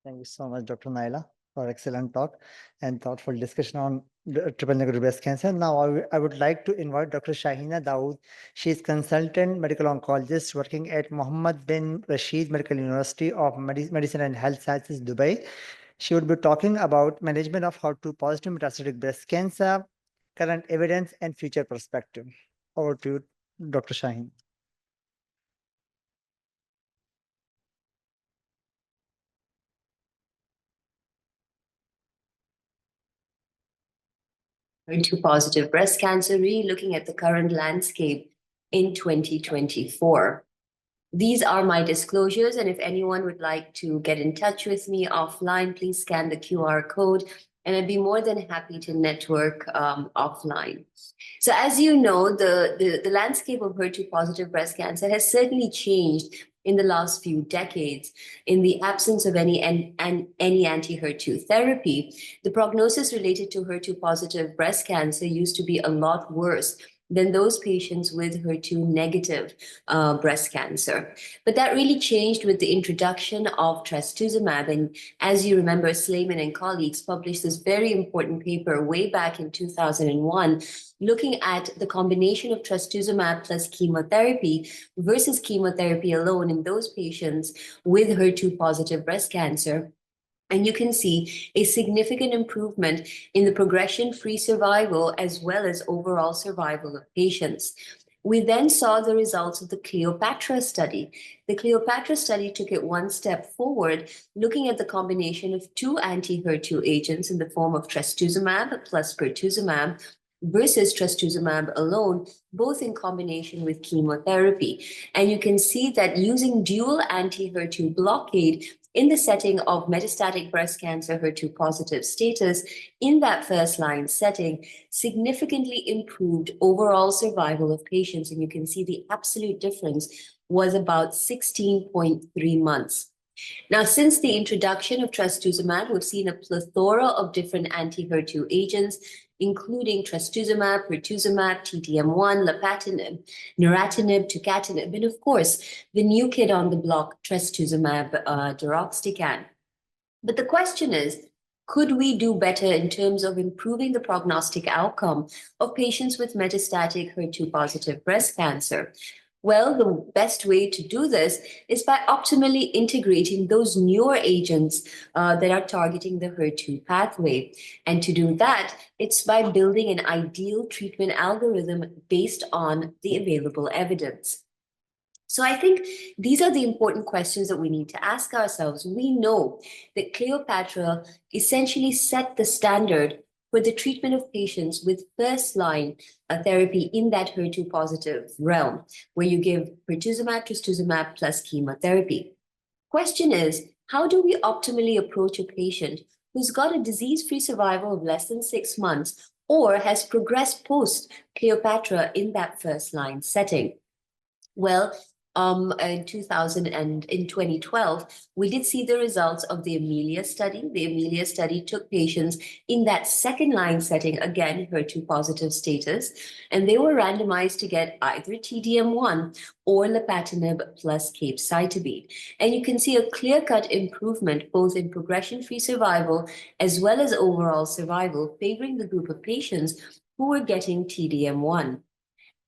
Thank you so much, Dr. Naila. for excellent talk and thoughtful discussion on triple negative breast cancer. Now, I would like to invite Dr. Shahina Dawood. She is consultant medical oncologist working at Mohammed bin Rashid Medical University of Medicine and Health Sciences, Dubai. She would be talking about management of HER2 positive metastatic breast cancer, current evidence, and future perspective. Over to you, Dr. Shaheen. HER2 positive breast cancer, really looking at the current landscape in 2024. These are my disclosures, and if anyone would like to get in touch with me offline, please scan the QR code, and I'd be more than happy to network offline. So as you know, the landscape of HER2 positive breast cancer has certainly changed in the last few decades. In the absence of any anti-HER2 therapy, the prognosis related to HER2 positive breast cancer used to be a lot worse than those patients with HER2 negative breast cancer. But that really changed with the introduction of trastuzumab. And as you remember, Slayman and colleagues published this very important paper way back in 2001, looking at the combination of trastuzumab plus chemotherapy versus chemotherapy alone in those patients with HER2 positive breast cancer. And you can see a significant improvement in the progression-free survival as well as overall survival of patients. We then saw the results of the Cleopatra study. The Cleopatra study took it one step forward, looking at the combination of two anti-HER2 agents in the form of trastuzumab plus pertuzumab versus trastuzumab alone, both in combination with chemotherapy. And you can see that using dual anti-HER2 blockade in the setting of metastatic breast cancer HER2 positive status in that first line setting significantly improved overall survival of patients. And you can see the absolute difference was about 16.3 months. Now, since the introduction of trastuzumab, we've seen a plethora of different anti-HER2 agents, including trastuzumab, pertuzumab, T-DM1, lapatinib, neratinib, tucatinib, and of course, the new kid on the block, trastuzumab deruxtecan. But the question is, could we do better in terms of improving the prognostic outcome of patients with metastatic HER2 positive breast cancer? Well, the best way to do this is by optimally integrating those newer agents that are targeting the HER2 pathway. And to do that, it's by building an ideal treatment algorithm based on the available evidence. So I think these are the important questions that we need to ask ourselves. We know that Cleopatra essentially set the standard for the treatment of patients with first-line therapy in that HER2 positive realm, where you give pertuzumab, trastuzumab plus chemotherapy. Question is, how do we optimally approach a patient who's got a disease-free survival of less than 6 months or has progressed post-Cleopatra in that first-line setting? Well, in 2012, we did see the results of the Amelia study. The Amelia study took patients in that second-line setting, again, HER2 positive status, and they were randomized to get either T-DM1 or lapatinib plus capecitabine. And you can see a clear-cut improvement both in progression-free survival as well as overall survival, favoring the group of patients who were getting T-DM1.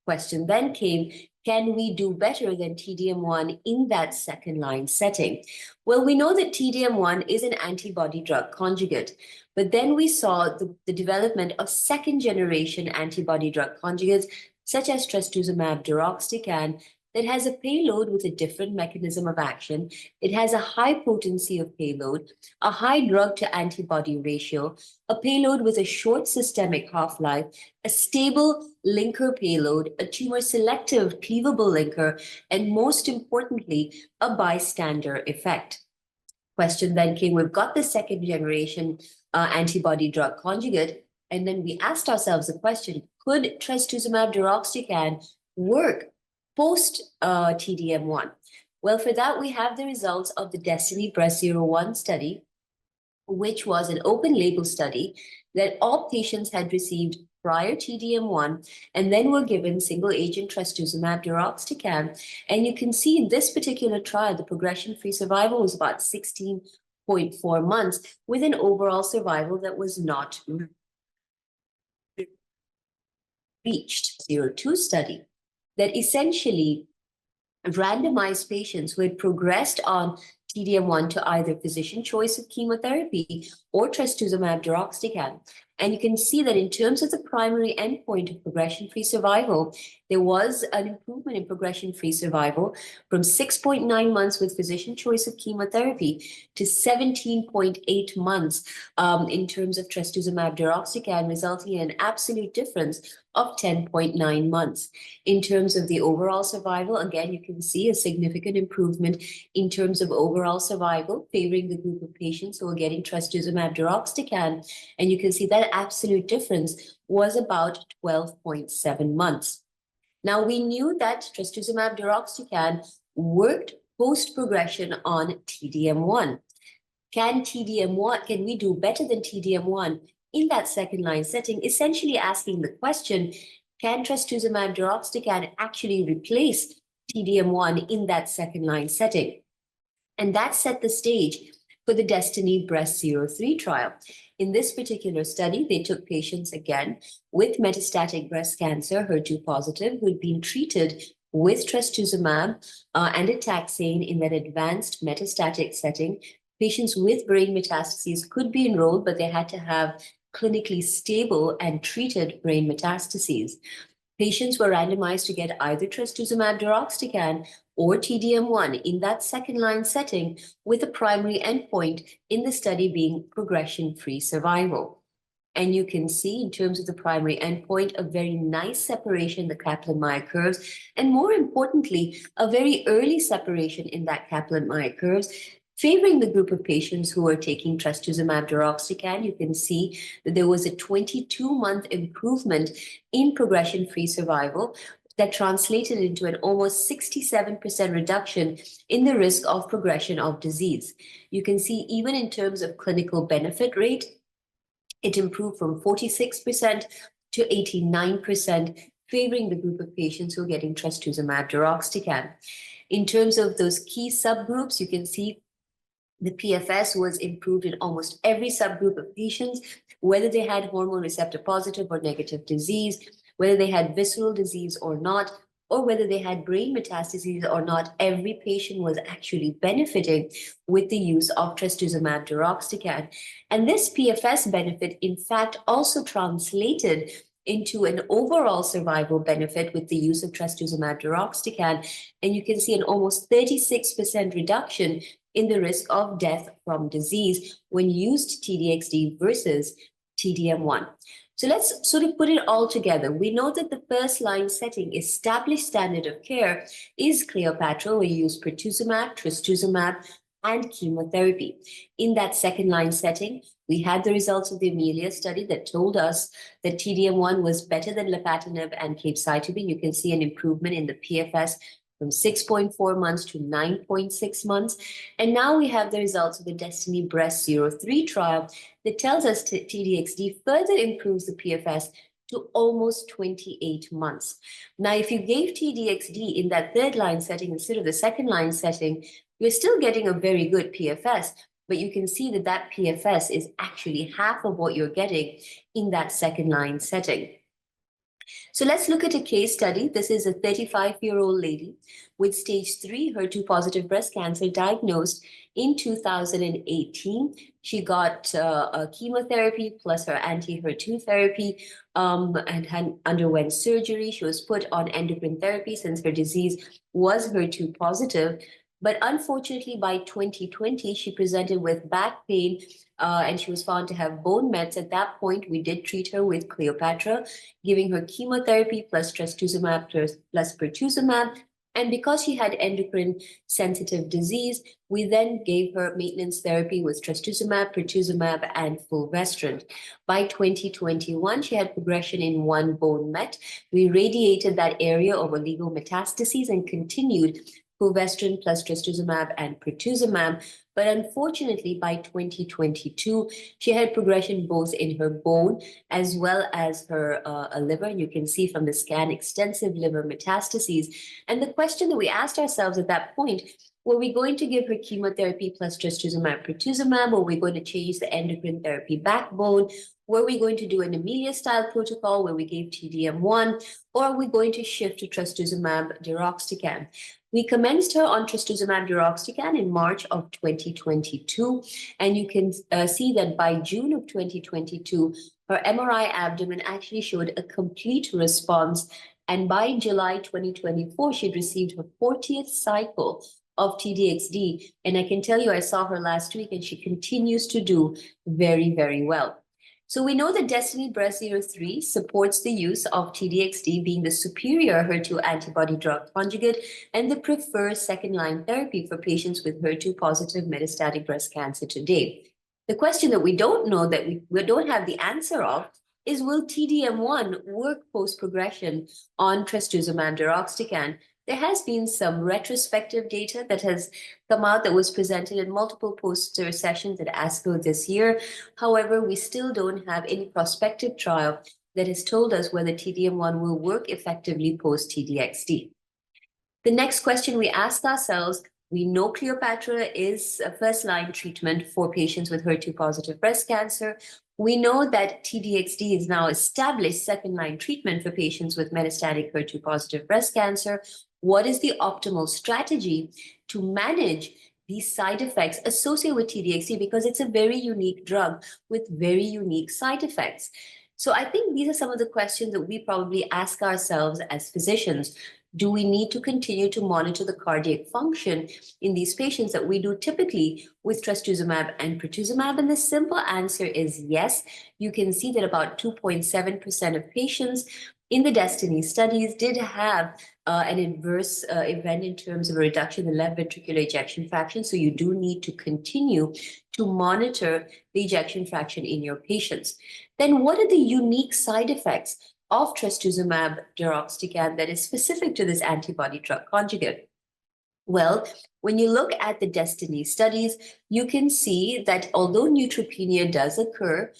Question then came, can we do better than T-DM1 in that second-line setting? Well, we know that T-DM1 is an antibody-drug conjugate, but then we saw the development of second-generation antibody-drug conjugates, such as trastuzumab deruxtecan, that has a payload with a different mechanism of action. It has a high potency of payload, a high drug-to-antibody ratio, a payload with a short systemic half-life, a stable linker payload, a tumor-selective cleavable linker, and most importantly, a bystander effect. Question then came, we've got the second-generation antibody-drug conjugate, and then we asked ourselves the question, could trastuzumab deruxtecan work post T-DM1? Well, for that, we have the results of the Destiny Breast 01 study, which was an open label study that all patients had received prior T-DM1 and then were given single agent trastuzumab deruxtecan. And you can see in this particular trial, the progression-free survival was about 16.2 6.4 months with an overall survival that was not reached. 02 study that essentially randomized patients who had progressed on TDM1 to either physician choice of chemotherapy or trastuzumab deruxtecan. And you can see that in terms of the primary endpoint of progression-free survival, there was an improvement in progression-free survival from 6.9 months with physician choice of chemotherapy to 17.8 months in terms of trastuzumab deruxtecan, resulting in an absolute difference of 10.9 months. In terms of the overall survival, again, you can see a significant improvement in terms of overall survival, favoring the group of patients who are getting trastuzumab deruxtecan. And you can see that absolute difference was about 12.7 months. Now, we knew that trastuzumab deruxtecan worked post-progression on TDM1. Can we do better than TDM1 in that second-line setting? Essentially asking the question, can trastuzumab deruxtecan actually replace TDM1 in that second-line setting? And that set the stage for the DESTINY-Breast03 trial. In this particular study, they took patients again with metastatic breast cancer, HER2 positive, who had been treated with trastuzumab and a taxane in that advanced metastatic setting. Patients with brain metastases could be enrolled, but they had to have clinically stable and treated brain metastases. Patients were randomized to get either trastuzumab deruxtecan or TDM1 in that second-line setting, with a primary endpoint in the study being progression-free survival. And you can see in terms of the primary endpoint, a very nice separation in the Kaplan-Meier curves, and more importantly, a very early separation in that Kaplan-Meier curves, favoring the group of patients who are taking trastuzumab deruxtecan. You can see that there was a 22-month improvement in progression-free survival that translated into an almost 67% reduction in the risk of progression of disease. You can see even in terms of clinical benefit rate, it improved from 46% to 89%, favoring the group of patients who are getting trastuzumab deruxtecan. In terms of those key subgroups, you can see the PFS was improved in almost every subgroup of patients, whether they had hormone receptor positive or negative disease, whether they had visceral disease or not, or whether they had brain metastases or not. Every patient was actually benefiting with the use of trastuzumab deruxtecan. And this PFS benefit, in fact, also translated into an overall survival benefit with the use of trastuzumab deruxtecan. And you can see an almost 36% reduction in the risk of death from disease when used TDXD versus TDM1. So let's sort of put it all together. We know that the first-line setting, established standard of care, is Cleopatra, where you use pertuzumab, trastuzumab, and chemotherapy. In that second-line setting, we had the results of the Amelia study that told us that TDM1 was better than lapatinib and capecitabine. You can see an improvement in the PFS from 6.4 months to 9.6 months. And now we have the results of the DESTINY-Breast03 trial that tells us that TDXD further improves the PFS to almost 28 months. Now, if you gave TDXD in that third-line setting instead of the second-line setting, you're still getting a very good PFS, but you can see that that PFS is actually half of what you're getting in that second-line setting. So let's look at a case study. This is a 35-year-old lady with stage 3 HER2 positive breast cancer diagnosed in 2018. She got chemotherapy plus her anti-HER2 therapy and underwent surgery. She was put on endocrine therapy since her disease was HER2 positive. But unfortunately, by 2020, she presented with back pain and she was found to have bone mets. At that point, we did treat her with Cleopatra, giving her chemotherapy plus trastuzumab plus pertuzumab. And because she had endocrine sensitive disease, we then gave her maintenance therapy with trastuzumab, pertuzumab, and fulvestrant. By 2021, she had progression in one bone met. We radiated that area of oligometastases and continued fulvestrant plus trastuzumab and pertuzumab. But unfortunately, by 2022, she had progression both in her bone as well as her liver. And you can see from the scan extensive liver metastases. And the question that we asked ourselves at that point Were we going to give her chemotherapy plus trastuzumab, pertuzumab? Were we going to change the endocrine therapy backbone? Were we going to do an Amelia-style protocol where we gave TDM1? Or are we going to shift to trastuzumab deruxtecan? We commenced her on trastuzumab deruxtecan in March of 2022, and you can see that by June of 2022, her MRI abdomen actually showed a complete response, and by July 2024, she'd received her 40th cycle of TDXD, and I can tell you, I saw her last week, and she continues to do very, very well. So we know that DESTINY-Breast03 supports the use of TDXD being the superior HER2 antibody drug conjugate and the preferred second-line therapy for patients with HER2-positive metastatic breast cancer today. The question that we don't know, that we don't have the answer of, is will TDM1 work post-progression on trastuzumab deruxtecan? There has been some retrospective data that has come out that was presented in multiple poster sessions at ASCO this year. However, we still don't have any prospective trial that has told us whether TDM1 will work effectively post-TDXD. The next question we ask ourselves, we know Cleopatra is a first-line treatment for patients with HER2-positive breast cancer. We know that TDXD is now established second-line treatment for patients with metastatic HER2-positive breast cancer. What is the optimal strategy to manage these side effects associated with TDXD? Because it's a very unique drug with very unique side effects. So I think these are some of the questions that we probably ask ourselves as physicians. Do we need to continue to monitor the cardiac function in these patients that we do typically with trastuzumab and pertuzumab? And the simple answer is yes. You can see that about 2.7% of patients in the DESTINY studies did have an adverse event in terms of a reduction in the left ventricular ejection fraction. So you do need to continue to monitor the ejection fraction in your patients. Then what are the unique side effects of trastuzumab deruxtecan that is specific to this antibody drug conjugate? Well, when you look at the DESTINY studies, you can see that although neutropenia does occur,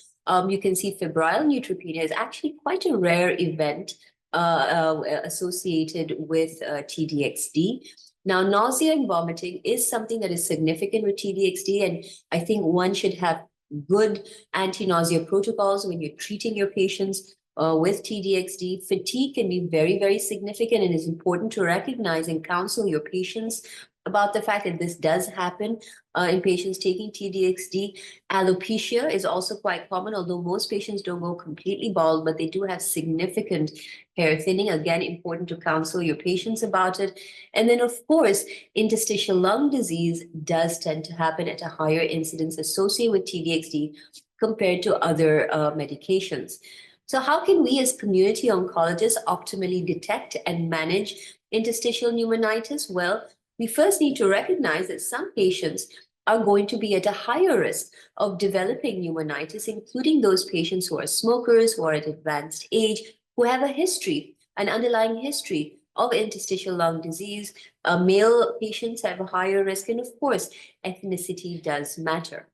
you can see febrile neutropenia is actually quite a rare event associated with TDXD. Now, nausea and vomiting is something that is significant with TDXD, and I think one should have good anti-nausea protocols when you're treating your patients with TDXD. Fatigue can be very, very significant, and it's important to recognize and counsel your patients about the fact that this does happen in patients taking TDXD. Alopecia is also quite common, although most patients don't go completely bald, but they do have significant hair thinning. Again, important to counsel your patients about it. And then, of course, interstitial lung disease does tend to happen at a higher incidence associated with TDXD compared to other medications. So how can we as community oncologists optimally detect and manage interstitial pneumonitis? Well, we first need to recognize that some patients are going to be at a higher risk of developing pneumonitis, including those patients who are smokers, who are at advanced age, who have a history, an underlying history of interstitial lung disease. Male patients have a higher risk, and of course, ethnicity does matter.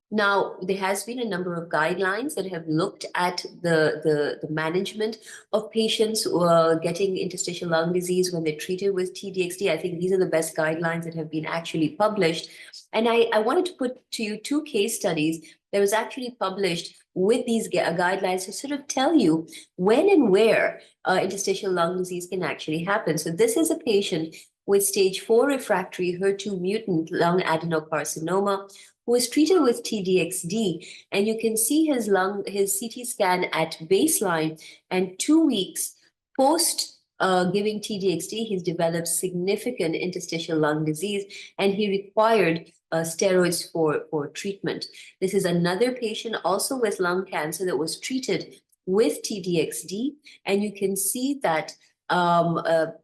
Now, there has been a number of guidelines that have looked at the management of patients who are getting interstitial lung disease when they're treated with TDXD. I think these are the best guidelines that have been actually published. And I wanted to put to you two case studies that was actually published with these guidelines to sort of tell you when and where interstitial lung disease can actually happen. So this is a patient with stage 4 refractory HER2 mutant lung adenocarcinoma who was treated with TDXD, and you can see his CT scan at baseline, and 2 weeks post giving TDXD, he's developed significant interstitial lung disease, and he required steroids for treatment. This is another patient also with lung cancer that was treated with TDXD, and you can see that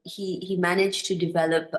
he managed to develop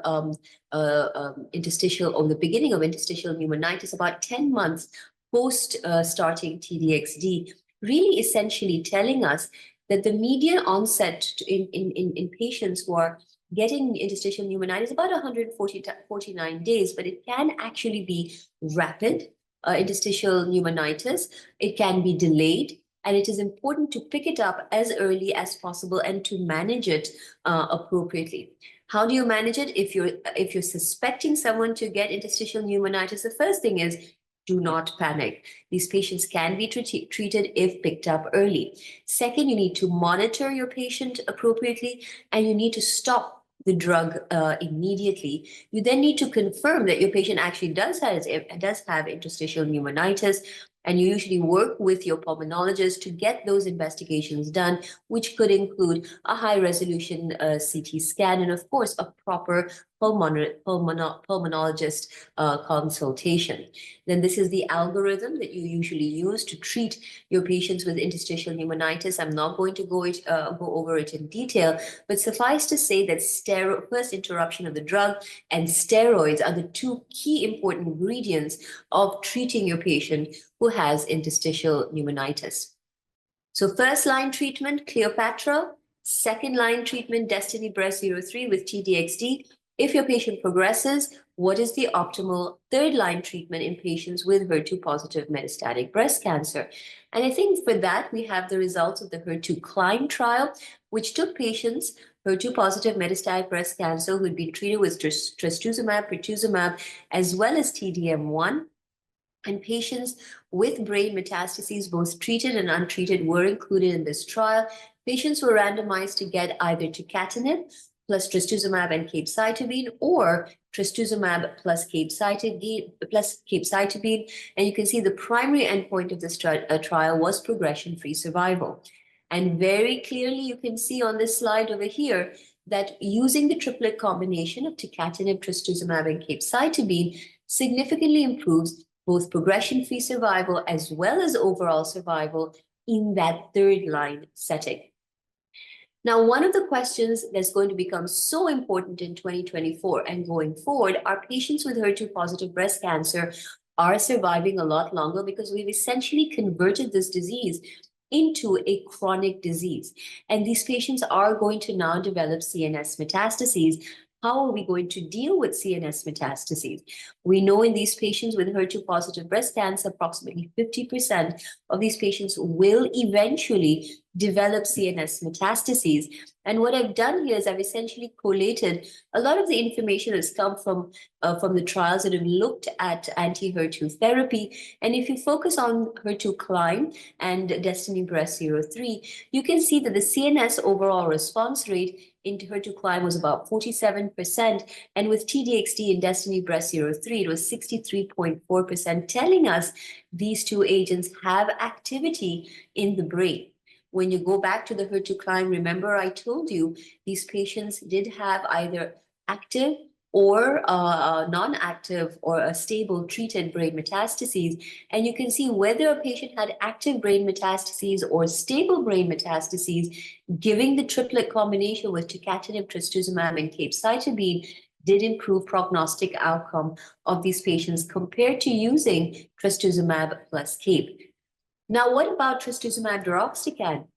interstitial, or the beginning of interstitial pneumonitis about 10 months post starting TDXD, really essentially telling us that the median onset in patients who are getting interstitial pneumonitis is about 149 days, but it can actually be rapid interstitial pneumonitis. It can be delayed, and it is important to pick it up as early as possible and to manage it appropriately. How do you manage it? If you're suspecting someone to get interstitial pneumonitis, the first thing is do not panic. These patients can be treated if picked up early. Second, you need to monitor your patient appropriately, and you need to stop the drug immediately. You then need to confirm that your patient actually does have interstitial pneumonitis, and you usually work with your pulmonologist to get those investigations done, which could include a high-resolution CT scan and, of course, a proper pulmonologist consultation. Then this is the algorithm that you usually use to treat your patients with interstitial pneumonitis. I'm not going to go over it in detail, but suffice to say that first interruption of the drug and steroids are the two key important ingredients of treating your patient who has interstitial pneumonitis. So first line treatment, Cleopatra. Second line treatment, Destiny Breast 03 with TDXD. If your patient progresses, what is the optimal third line treatment in patients with HER2-positive metastatic breast cancer? And I think for that, we have the results of the HER2-CLIMB trial, which took patients HER2-positive metastatic breast cancer who had been treated with trastuzumab, pertuzumab, as well as T-DM1. And patients with brain metastases, both treated and untreated, were included in this trial. Patients were randomized to get either tucatinib plus trastuzumab and capecitabine, or trastuzumab plus capecitabine. And you can see the primary endpoint of this trial was progression-free survival. And very clearly, you can see on this slide over here that using the triplet combination of tucatinib, trastuzumab, and capecitabine significantly improves both progression-free survival as well as overall survival in that third line setting. Now, one of the questions that's going to become so important in 2024 and going forward are patients with HER2-positive breast cancer are surviving a lot longer because we've essentially converted this disease into a chronic disease. And these patients are going to now develop CNS metastases. How are we going to deal with CNS metastases? We know in these patients with HER2-positive breast cancer, approximately 50% of these patients will eventually develop CNS metastases. And what I've done here is I've essentially collated a lot of the information that's come from the trials that have looked at anti-HER2 therapy. And if you focus on HER2-CLIMB and Destiny Breast 03, you can see that the CNS overall response rate into HER2-CLIMB was about 47%, and with TDXD in Destiny Breast 03, it was 63.4%, telling us these two agents have activity in the brain. When you go back to the HER2-CLIMB, remember I told you these patients did have either active or non-active or a stable treated brain metastases. And you can see whether a patient had active brain metastases or stable brain metastases, giving the triplet combination with tucatinib, trastuzumab, and capecitabine did improve prognostic outcome of these patients compared to using trastuzumab plus cape. Now, what about trastuzumab deruxtecan?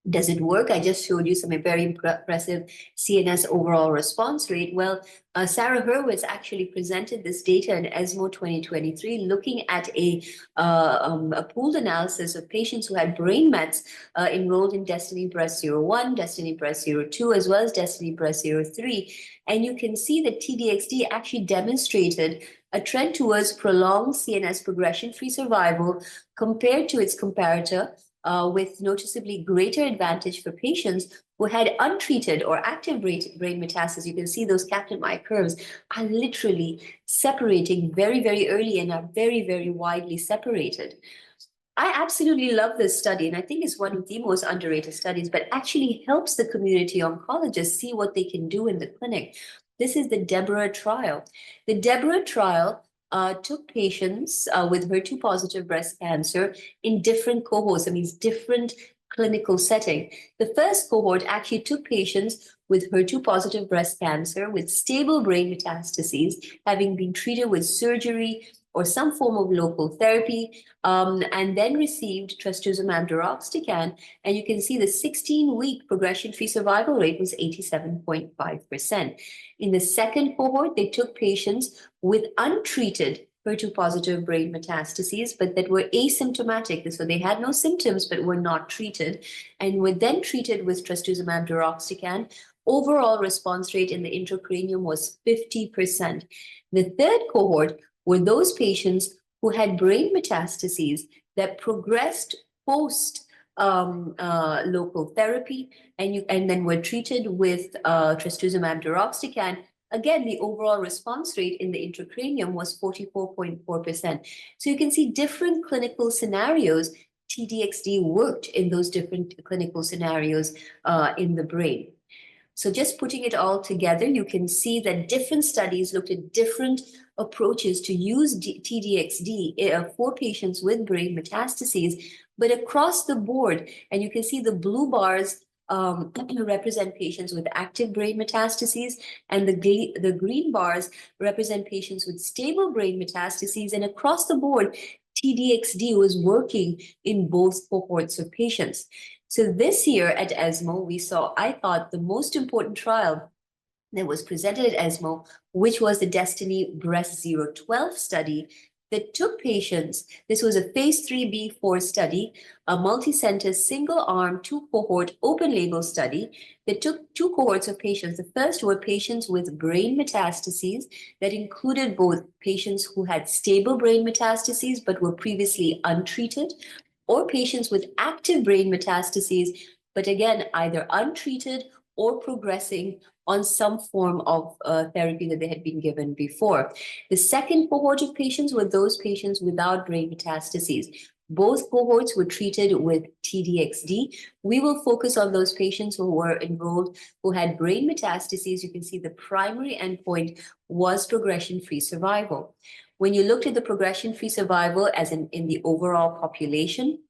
Does it work? I just showed you some very impressive CNS overall response rate. Well, Sarah Hurwitz actually presented this data in ESMO 2023, looking at a pooled analysis of patients who had brain mets enrolled in Destiny Breast 01, Destiny Breast 02, as well as Destiny Breast 03. And you can see that TDXD actually demonstrated a trend towards prolonged CNS progression-free survival compared to its comparator, with noticeably greater advantage for patients who had untreated or active brain metastases. You can see those Kaplan-Meier curves are literally separating very, very early and are very, very widely separated. I absolutely love this study, and I think it's one of the most underrated studies, but actually helps the community oncologists see what they can do in the clinic. This is the Deborah trial. The Deborah trial took patients with HER2-positive breast cancer in different cohorts, that means different clinical setting. The first cohort actually took patients with HER2-positive breast cancer with stable brain metastases, having been treated with surgery or some form of local therapy, and then received trastuzumab deruxtecan. And you can see the 16-week progression-free survival rate was 87.5%. In the second cohort, they took patients with untreated HER2-positive brain metastases, but that were asymptomatic. So they had no symptoms, but were not treated, and were then treated with trastuzumab deruxtecan overall response rate in the intracranium was 50%. The third cohort were those patients who had brain metastases that progressed post local therapy and then were treated with trastuzumab deruxtecan. Again, the overall response rate in the intracranium was 44.4%. So you can see different clinical scenarios. TDXD worked in those different clinical scenarios in the brain. So just putting it all together, you can see that different studies looked at different approaches to use TDXD for patients with brain metastases, but across the board, and you can see the blue bars represent patients with active brain metastases, and the green bars represent patients with stable brain metastases, and across the board, TDXD was working in both cohorts of patients. So this year at ESMO, we saw, I thought, the most important trial that was presented at ESMO, which was the Destiny Breast 012 study that took patients. This was a phase 3b/4 study, a multi-center, single-arm, two-cohort, open-label study that took two cohorts of patients. The first were patients with brain metastases that included both patients who had stable brain metastases but were previously untreated, or patients with active brain metastases, but again, either untreated or progressing on some form of therapy that they had been given before. The second cohort of patients were those patients without brain metastases. Both cohorts were treated with TDXD. We will focus on those patients who were enrolled who had brain metastases. You can see the primary endpoint was progression-free survival. When you looked at the progression-free survival as in the overall population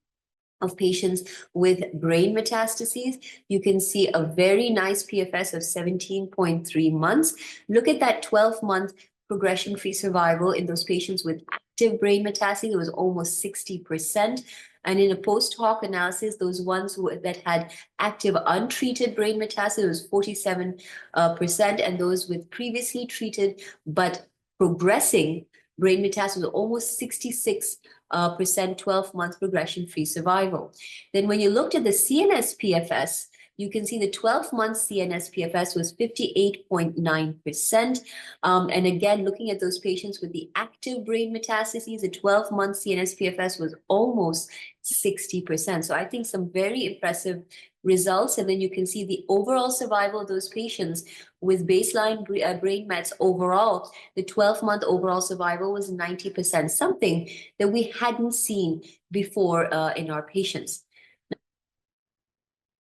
of patients with brain metastases, you can see a very nice PFS of 17.3 months. Look at that 12-month progression-free survival in those patients with active brain metastases. It was almost 60%. And in a post-hoc analysis, those ones that had active untreated brain metastases was 47%, and those with previously treated but progressing brain metastases was almost 66% 12-month progression-free survival. Then when you looked at the CNS PFS, you can see the 12-month CNS PFS was 58.9%. And again, looking at those patients with the active brain metastases, the 12-month CNS PFS was almost 60%. So I think some very impressive results. And then you can see the overall survival of those patients with baseline brain mets overall. The 12-month overall survival was 90%, something that we hadn't seen before in our patients.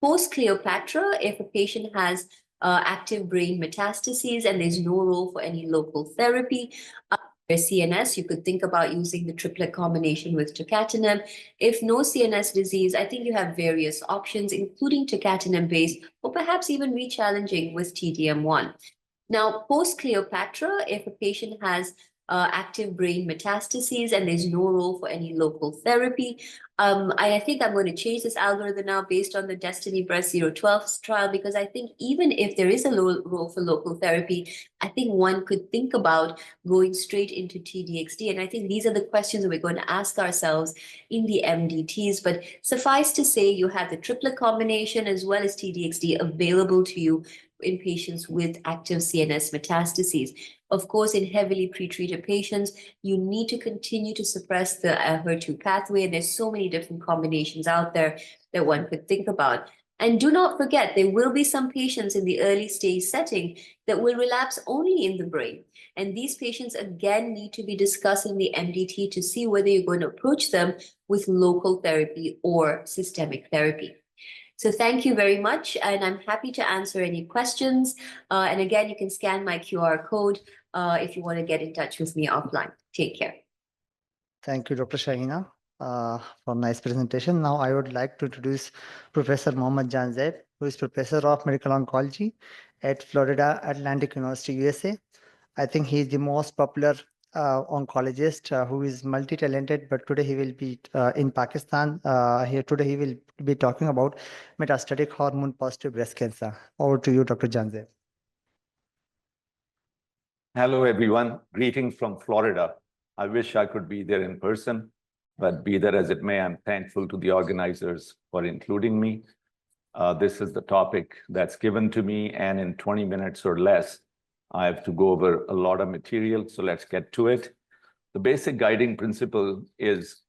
Post-Cleopatra, if a patient has active brain metastases and there's no role for any local therapy, CNS, you could think about using the triplet combination with tucatinib. If no CNS disease, I think you have various options, including tucatinib-based, or perhaps even re-challenging with TDM1. Now, post-Cleopatra, if a patient has active brain metastases and there's no role for any local therapy, I think I'm going to change this algorithm now based on the Destiny Breast 012 trial, because I think even if there is a role for local therapy, I think one could think about going straight into TDXD. And I think these are the questions that we're going to ask ourselves in the MDTs. But suffice to say, you have the triplet combination as well as TDXD available to you in patients with active CNS metastases. Of course, in heavily pretreated patients, you need to continue to suppress the HER2 pathway. And there's so many different combinations out there that one could think about. And do not forget, there will be some patients in the early stage setting that will relapse only in the brain. And these patients, again, need to be discussed in the MDT to see whether you're going to approach them with local therapy or systemic therapy. So thank you very much, and I'm happy to answer any questions. And again, you can scan my QR code if you want to get in touch with me offline. Take care. Thank you, Dr. Shahina, for a nice presentation. Now I would like to introduce Professor Mohammad Janzeb, who is Professor of Medical Oncology at Florida Atlantic University, USA. I think he is the most popular oncologist who is multi-talented, but today he will be in Pakistan. Today he will be talking about metastatic hormone-positive breast cancer. Over to you, Dr. Janzeb. Hello, everyone. Greetings from Florida. I wish I could be there in person, but be that as it may, I'm thankful to the organizers for including me. This is the topic that's given to me, and in 20 minutes or less, I have to go over a lot of material, so let's get to it. The basic guiding principle is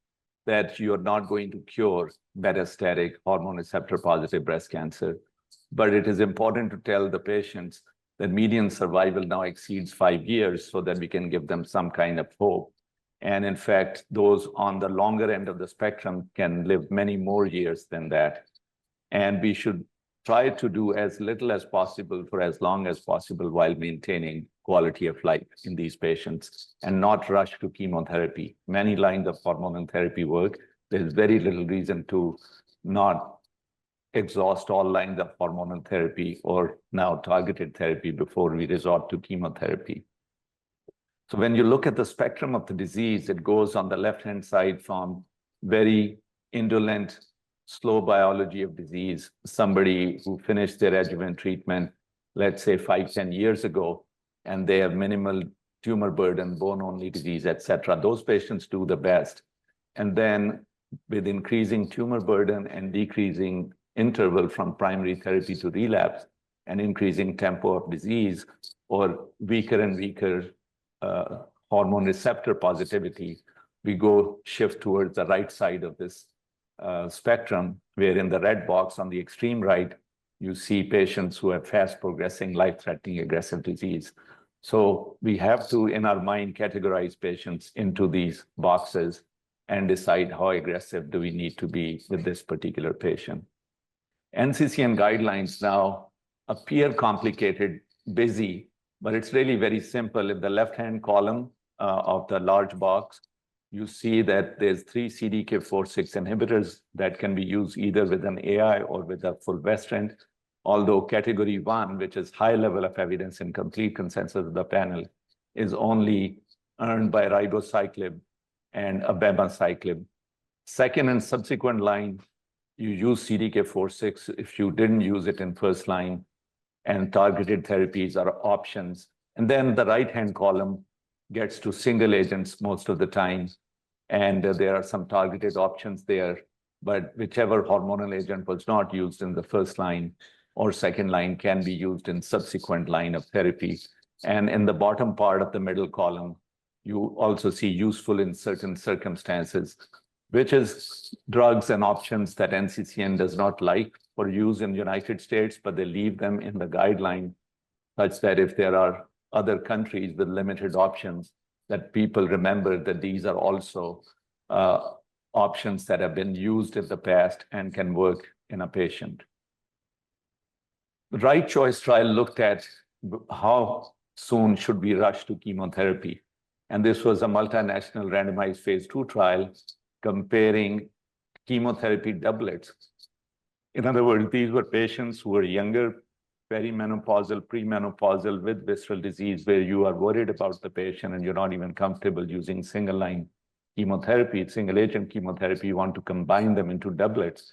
that you're not going to cure metastatic hormone receptor positive breast cancer, but it is important to tell the patients that median survival now exceeds 5 years so that we can give them some kind of hope. And in fact, those on the longer end of the spectrum can live many more years than that. And we should try to do as little as possible for as long as possible while maintaining quality of life in these patients and not rush to chemotherapy. Many lines of hormonal therapy work. There's very little reason to not exhaust all lines of hormonal therapy or now targeted therapy before we resort to chemotherapy. So when you look at the spectrum of the disease, it goes on the left-hand side from very indolent, slow biology of disease, somebody who finished their adjuvant treatment, let's say 5-10 years ago, and they have minimal tumor burden, bone-only disease, et cetera. Those patients do the best. And then with increasing tumor burden and decreasing interval from primary therapy to relapse and increasing tempo of disease or weaker and weaker hormone receptor positivity, we go shift towards the right side of this spectrum, where in the red box on the extreme right, you see patients who have fast progressing, life-threatening aggressive disease. So we have to, in our mind, categorize patients into these boxes and decide how aggressive do we need to be with this particular patient. NCCN guidelines now appear complicated, busy, but it's really very simple. In the left-hand column of the large box, you see that there's 3 CDK4/6 inhibitors that can be used either with an AI or with a fulvestrant, although category 1, which is high level of evidence and complete consensus of the panel, is only earned by ribociclib and abemaciclib. Second and subsequent line, you use CDK4/6 if you didn't use it in first line, and targeted therapies are options. And then the right-hand column gets to single agents most of the time, and there are some targeted options there, but whichever hormonal agent was not used in the first line or second line can be used in subsequent line of therapy. And in the bottom part of the middle column, you also see useful in certain circumstances, which is drugs and options that NCCN does not like for use in the United States, but they leave them in the guideline such that if there are other countries with limited options, that people remember that these are also options that have been used in the past and can work in a patient. The Right Choice trial looked at how soon should we rush to chemotherapy. And this was a multinational randomized phase 2 trial comparing chemotherapy doublets. In other words, these were patients who were younger, perimenopausal, premenopausal with visceral disease, where you are worried about the patient and you're not even comfortable using single-line chemotherapy, single-agent chemotherapy. You want to combine them into doublets.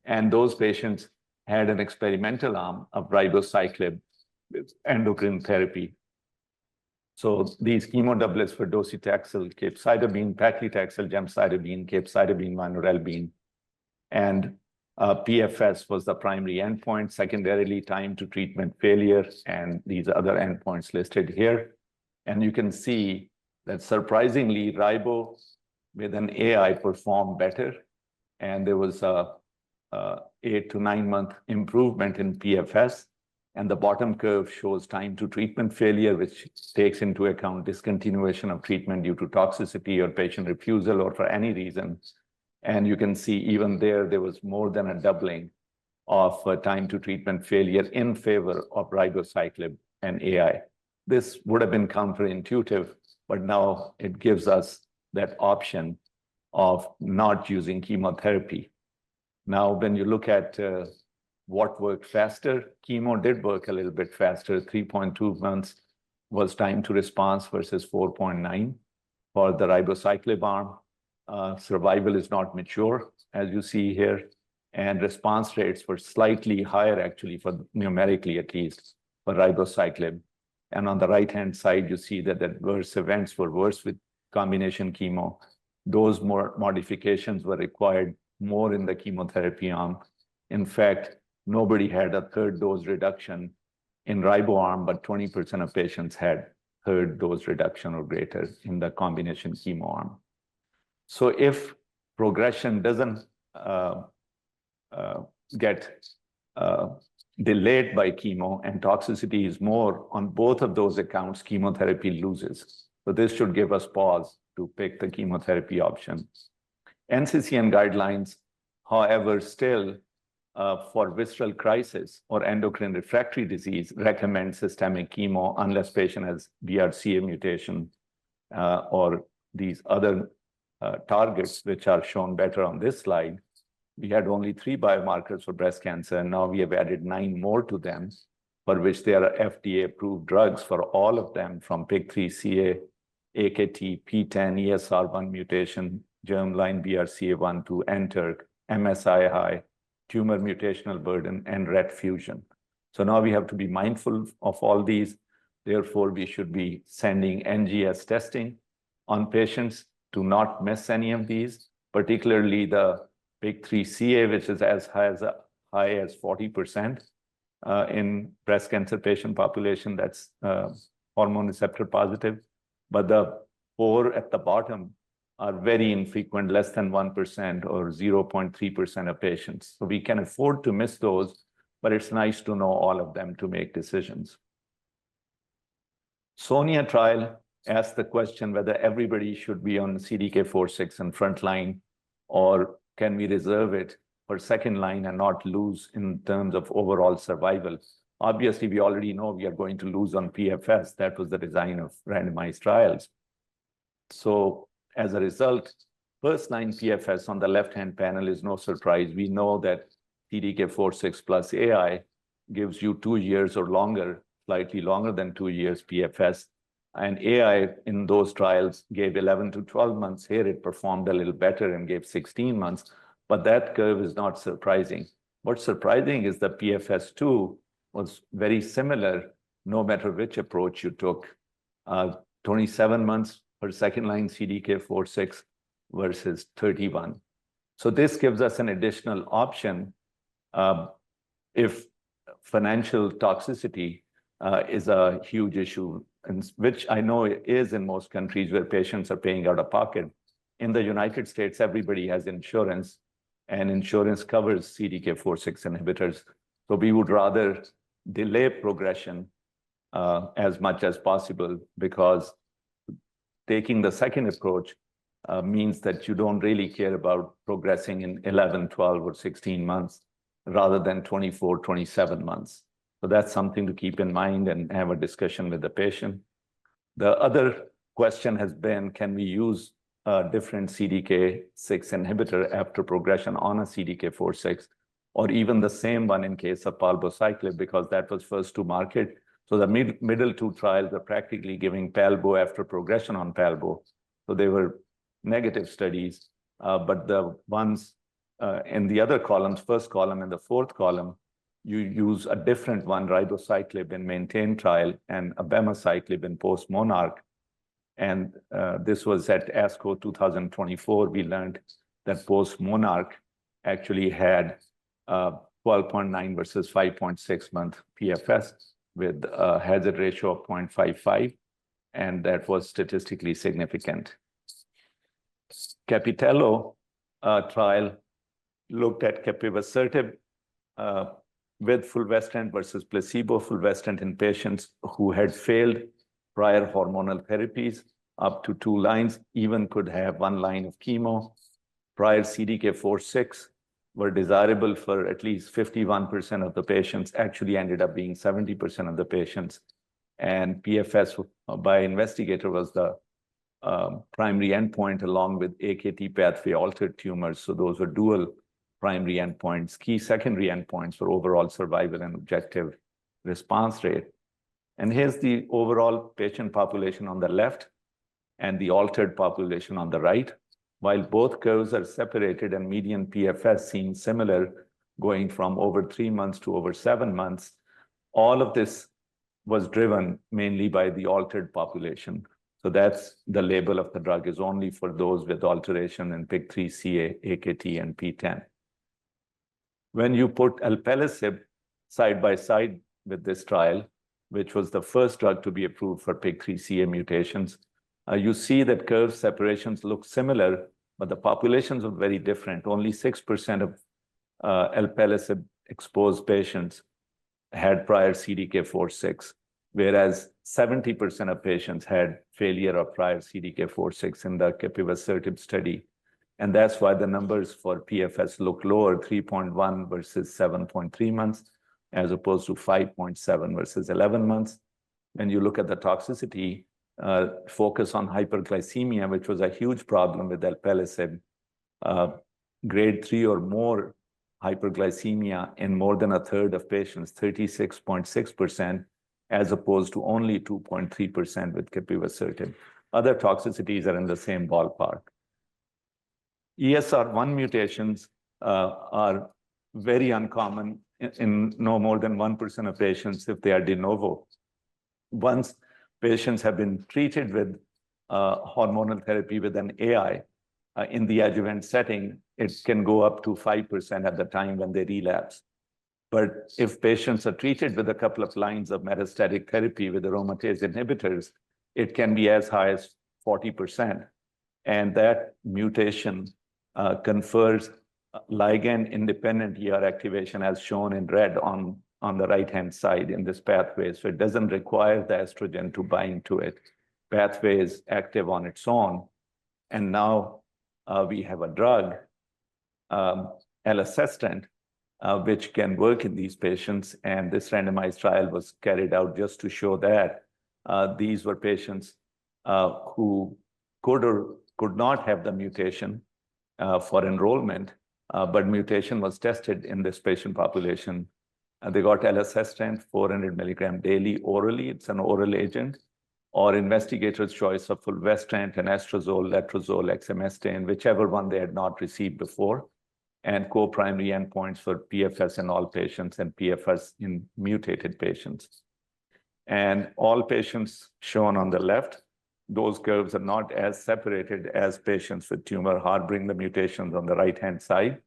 And those patients had an experimental arm of ribociclib with endocrine therapy. So these chemo doublets for docetaxel, capecitabine, paclitaxel, gemcitabine, capecitabine, vinorelbine, and PFS was the primary endpoint, secondarily time to treatment failure, and these other endpoints listed here. And you can see that surprisingly, ribo with an AI performed better, and there was a 8 to 9 month improvement in PFS. And the bottom curve shows time to treatment failure, which takes into account discontinuation of treatment due to toxicity or patient refusal or for any reason. And you can see even there was more than a doubling of time to treatment failure in favor of ribociclib and AI. This would have been counterintuitive, but now it gives us that option of not using chemotherapy. Now, when you look at what worked faster, chemo did work a little bit faster. 3.2 months was time to response versus 4.9 for the ribociclib arm. Survival is not mature, as you see here, and response rates were slightly higher, actually, for numerically at least, for ribociclib. And on the right-hand side, you see that adverse events were worse with combination chemo. Those more modifications were required more in the chemotherapy arm. In fact, Nobody had a third dose reduction in ribo arm, but 20% of patients had third dose reduction or greater in the combination chemo arm. So if progression doesn't get delayed by chemo and toxicity is more on both of those accounts, chemotherapy loses. So this should give us pause to pick the chemotherapy option. NCCN guidelines, however, still for visceral crisis or endocrine refractory disease recommend systemic chemo unless patient has BRCA mutation or these other targets, which are shown better on this slide. We had only 3 biomarkers for breast cancer, and now we have added 9 more to them, for which there are FDA-approved drugs for all of them, from PIK3CA, AKT, PTEN, ESR1 mutation, germline BRCA1 to NTERC, MSI high, tumor mutational burden, and RET fusion. So now we have to be mindful of all these. Therefore, we should be sending NGS testing on patients to not miss any of these, particularly the PIK3CA, which is as high as 40% in breast cancer patient population that's hormone receptor positive. But the 4 at the bottom are very infrequent, less than 1% or 0.3% of patients. So we can afford to miss those, but it's nice to know all of them to make decisions. SONIA trial asked the question whether everybody should be on CDK4/6 in frontline, or can we reserve it for second line and not lose in terms of overall survival? Obviously, we already know we are going to lose on PFS. That was the design of randomized trials. So as a result, first-line PFS on the left-hand panel is no surprise. We know that CDK4/6 plus AI gives you 2 years or longer, slightly longer than 2 years PFS. And AI in those trials gave 11 to 12 months. Here it performed a little better and gave 16 months, but that curve is not surprising. What's surprising is that PFS2 was very similar, no matter which approach you took. 27 months for second-line CDK4/6 versus 31. So this gives us an additional option if financial toxicity is a huge issue, and which I know is in most countries where patients are paying out of pocket. In the United States, everybody has insurance, and insurance covers CDK4/6 inhibitors. So we would rather delay progression as much as possible, because taking the second approach means that you don't really care about progressing in 11, 12, or 16 months rather than 24, 27 months. So that's something to keep in mind and have a discussion with the patient. The other question has been, can we use a different CDK6 inhibitor after progression on a CDK4/6, or even the same one in case of palbociclib, because that was first to market. So the middle 2 trials are practically giving palbo after progression on palbo. So they were negative studies, but the ones in the other columns, first column and the fourth column, you use a different one, ribociclib in maintain trial and abemaciclib in post-monarch. And this was at ASCO 2024. We learned that post-monarch actually had 12.9 versus 5.6 month PFS with a hazard ratio of 0.55, and that was statistically significant. Capitello trial looked at capivasertib with fulvestrant versus placebo. Fulvestrant in patients who had failed prior hormonal therapies up to 2 lines, even could have 1 line of chemo. Prior CDK4/6 were desirable for at least 51% of the patients, actually ended up being 70% of the patients. And PFS by investigator was the primary endpoint, along with AKT pathway altered tumors. So those were dual primary endpoints. Key secondary endpoints for overall survival and objective response rate. And here's the overall patient population on the left and the altered population on the right. While both curves are separated and median PFS seems similar, going from over 3 months to over 7 months, all of this was driven mainly by the altered population. So that's the label of the drug, is only for those with alteration in PIK3CA, AKT, and PTEN. When you put alpelisib side by side with this trial, which was the first drug to be approved for PIK3CA mutations, you see that curve separations look similar, but the populations are very different. Only 6% of alpelisib exposed patients had prior CDK4/6, whereas 70% of patients had failure of prior CDK4/6 in the capivasertib study. And that's why the numbers for PFS look lower, 3.1 versus 7.3 months, as opposed to 5.7 versus 11 months. When you look at the toxicity, focus on hyperglycemia, which was a huge problem with alpelisib, grade 3 or more hyperglycemia in more than a third of patients, 36.6%, as opposed to only 2.3% with capivasertib. Other toxicities are in the same ballpark. ESR1 mutations are very uncommon in no more than 1% of patients if they are de novo. Once patients have been treated with hormonal therapy with an AI in the adjuvant setting, it can go up to 5% at the time when they relapse. But if patients are treated with a couple of lines of metastatic therapy with aromatase inhibitors, it can be as high as 40%. And that mutation confers ligand-independent ER activation, as shown in red on the right-hand side in this pathway. So it doesn't require the estrogen to bind to it. Pathway is active on its own. And now we have a drug, elacestrant, which can work in these patients. And this randomized trial was carried out just to show that these were patients who could or could not have the mutation for enrollment, but mutation was tested in this patient population. They got elacestrant 400 milligram daily orally. It's an oral agent, or investigator's choice of fulvestrant, anastrozole, letrozole, exemestane, whichever one they had not received before, and co-primary endpoints for PFS in all patients and PFS in mutated patients. And all patients shown on the left, those curves are not as separated as patients with tumor harboring the mutations on the right-hand side.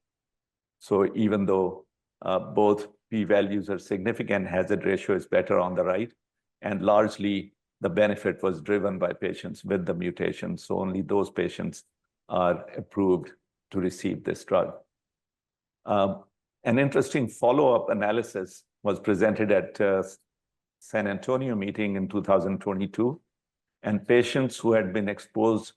So even though both p-values are significant, hazard ratio is better on the right, and largely the benefit was driven by patients with the mutation. So only those patients are approved to receive this drug. An interesting follow-up analysis was presented at San Antonio meeting in 2022. And patients who had been exposed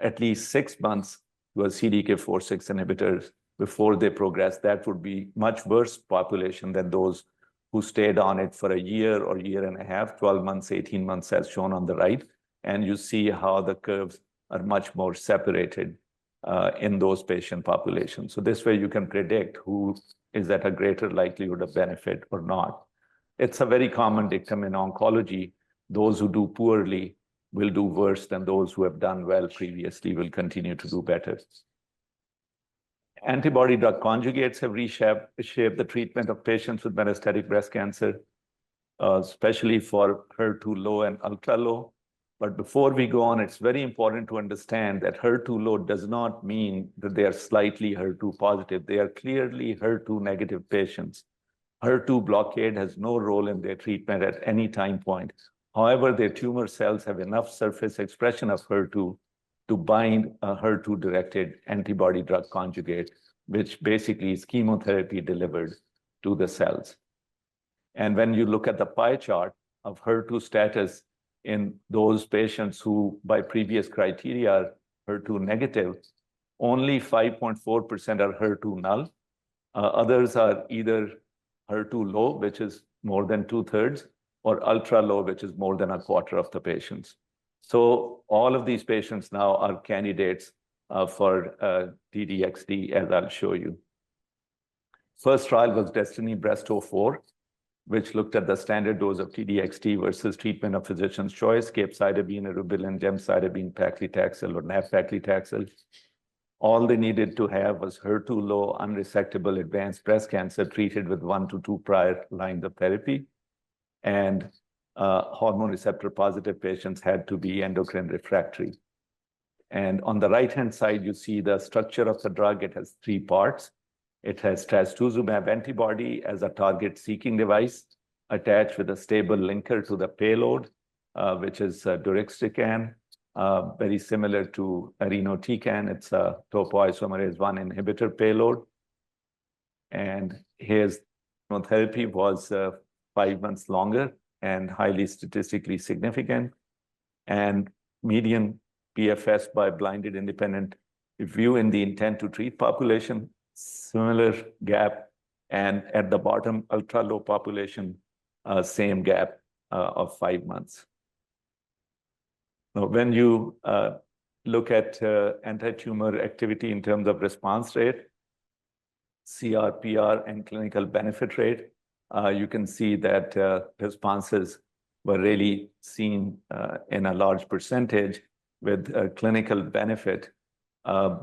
at least 6 months to a CDK4/6 inhibitors before they progressed, that would be much worse population than those who stayed on it for a year or year and a half, 12 months, 18 months, as shown on the right. And you see how the curves are much more separated in those patient populations. So this way you can predict who is at a greater likelihood of benefit or not. It's a very common dictum in oncology. Those who do poorly will do worse than those who have done well previously will continue to do better. Antibody drug conjugates have reshaped the treatment of patients with metastatic breast cancer, especially for HER2 low and ultra low. But before we go on, it's very important to understand that HER2 low does not mean that they are slightly HER2 positive. They are clearly HER2 negative patients. HER2 blockade has no role in their treatment at any time point. However, their tumor cells have enough surface expression of HER2 to bind a HER2-directed antibody drug conjugate, which basically is chemotherapy delivered to the cells. And when you look at the pie chart of HER2 status in those patients who, by previous criteria, are HER2 negative, only 5.4% are HER2 null. Others are either HER2 low, which is more than 2/3, or ultra low, which is more than 1/4 of the patients. So all of these patients now are candidates for DDXD, as I'll show you. First trial was DESTINY-Breast04, which looked at the standard dose of TDXD versus treatment of physician's choice, capecitabine, eribulin, gemcitabine, paclitaxel, or nab-paclitaxel. All they needed to have was HER2 low, unresectable advanced breast cancer treated with 1 to 2 prior lines of therapy. And hormone receptor positive patients had to be endocrine refractory. And on the right-hand side, you see the structure of the drug. It has 3 parts. It has trastuzumab antibody as a target-seeking device attached with a stable linker to the payload, which is deruxtecan, very similar to irinotecan. It's a topoisomerase 1 inhibitor payload. And his chemotherapy was 5 months longer and highly statistically significant. And median PFS by blinded independent review in the intent to treat population, similar gap. And at the bottom, ultra low population, same gap of 5 months. Now, when you look at anti-tumor activity in terms of response rate, CR, PR, and clinical benefit rate, you can see that responses were really seen in a large percentage, with clinical benefit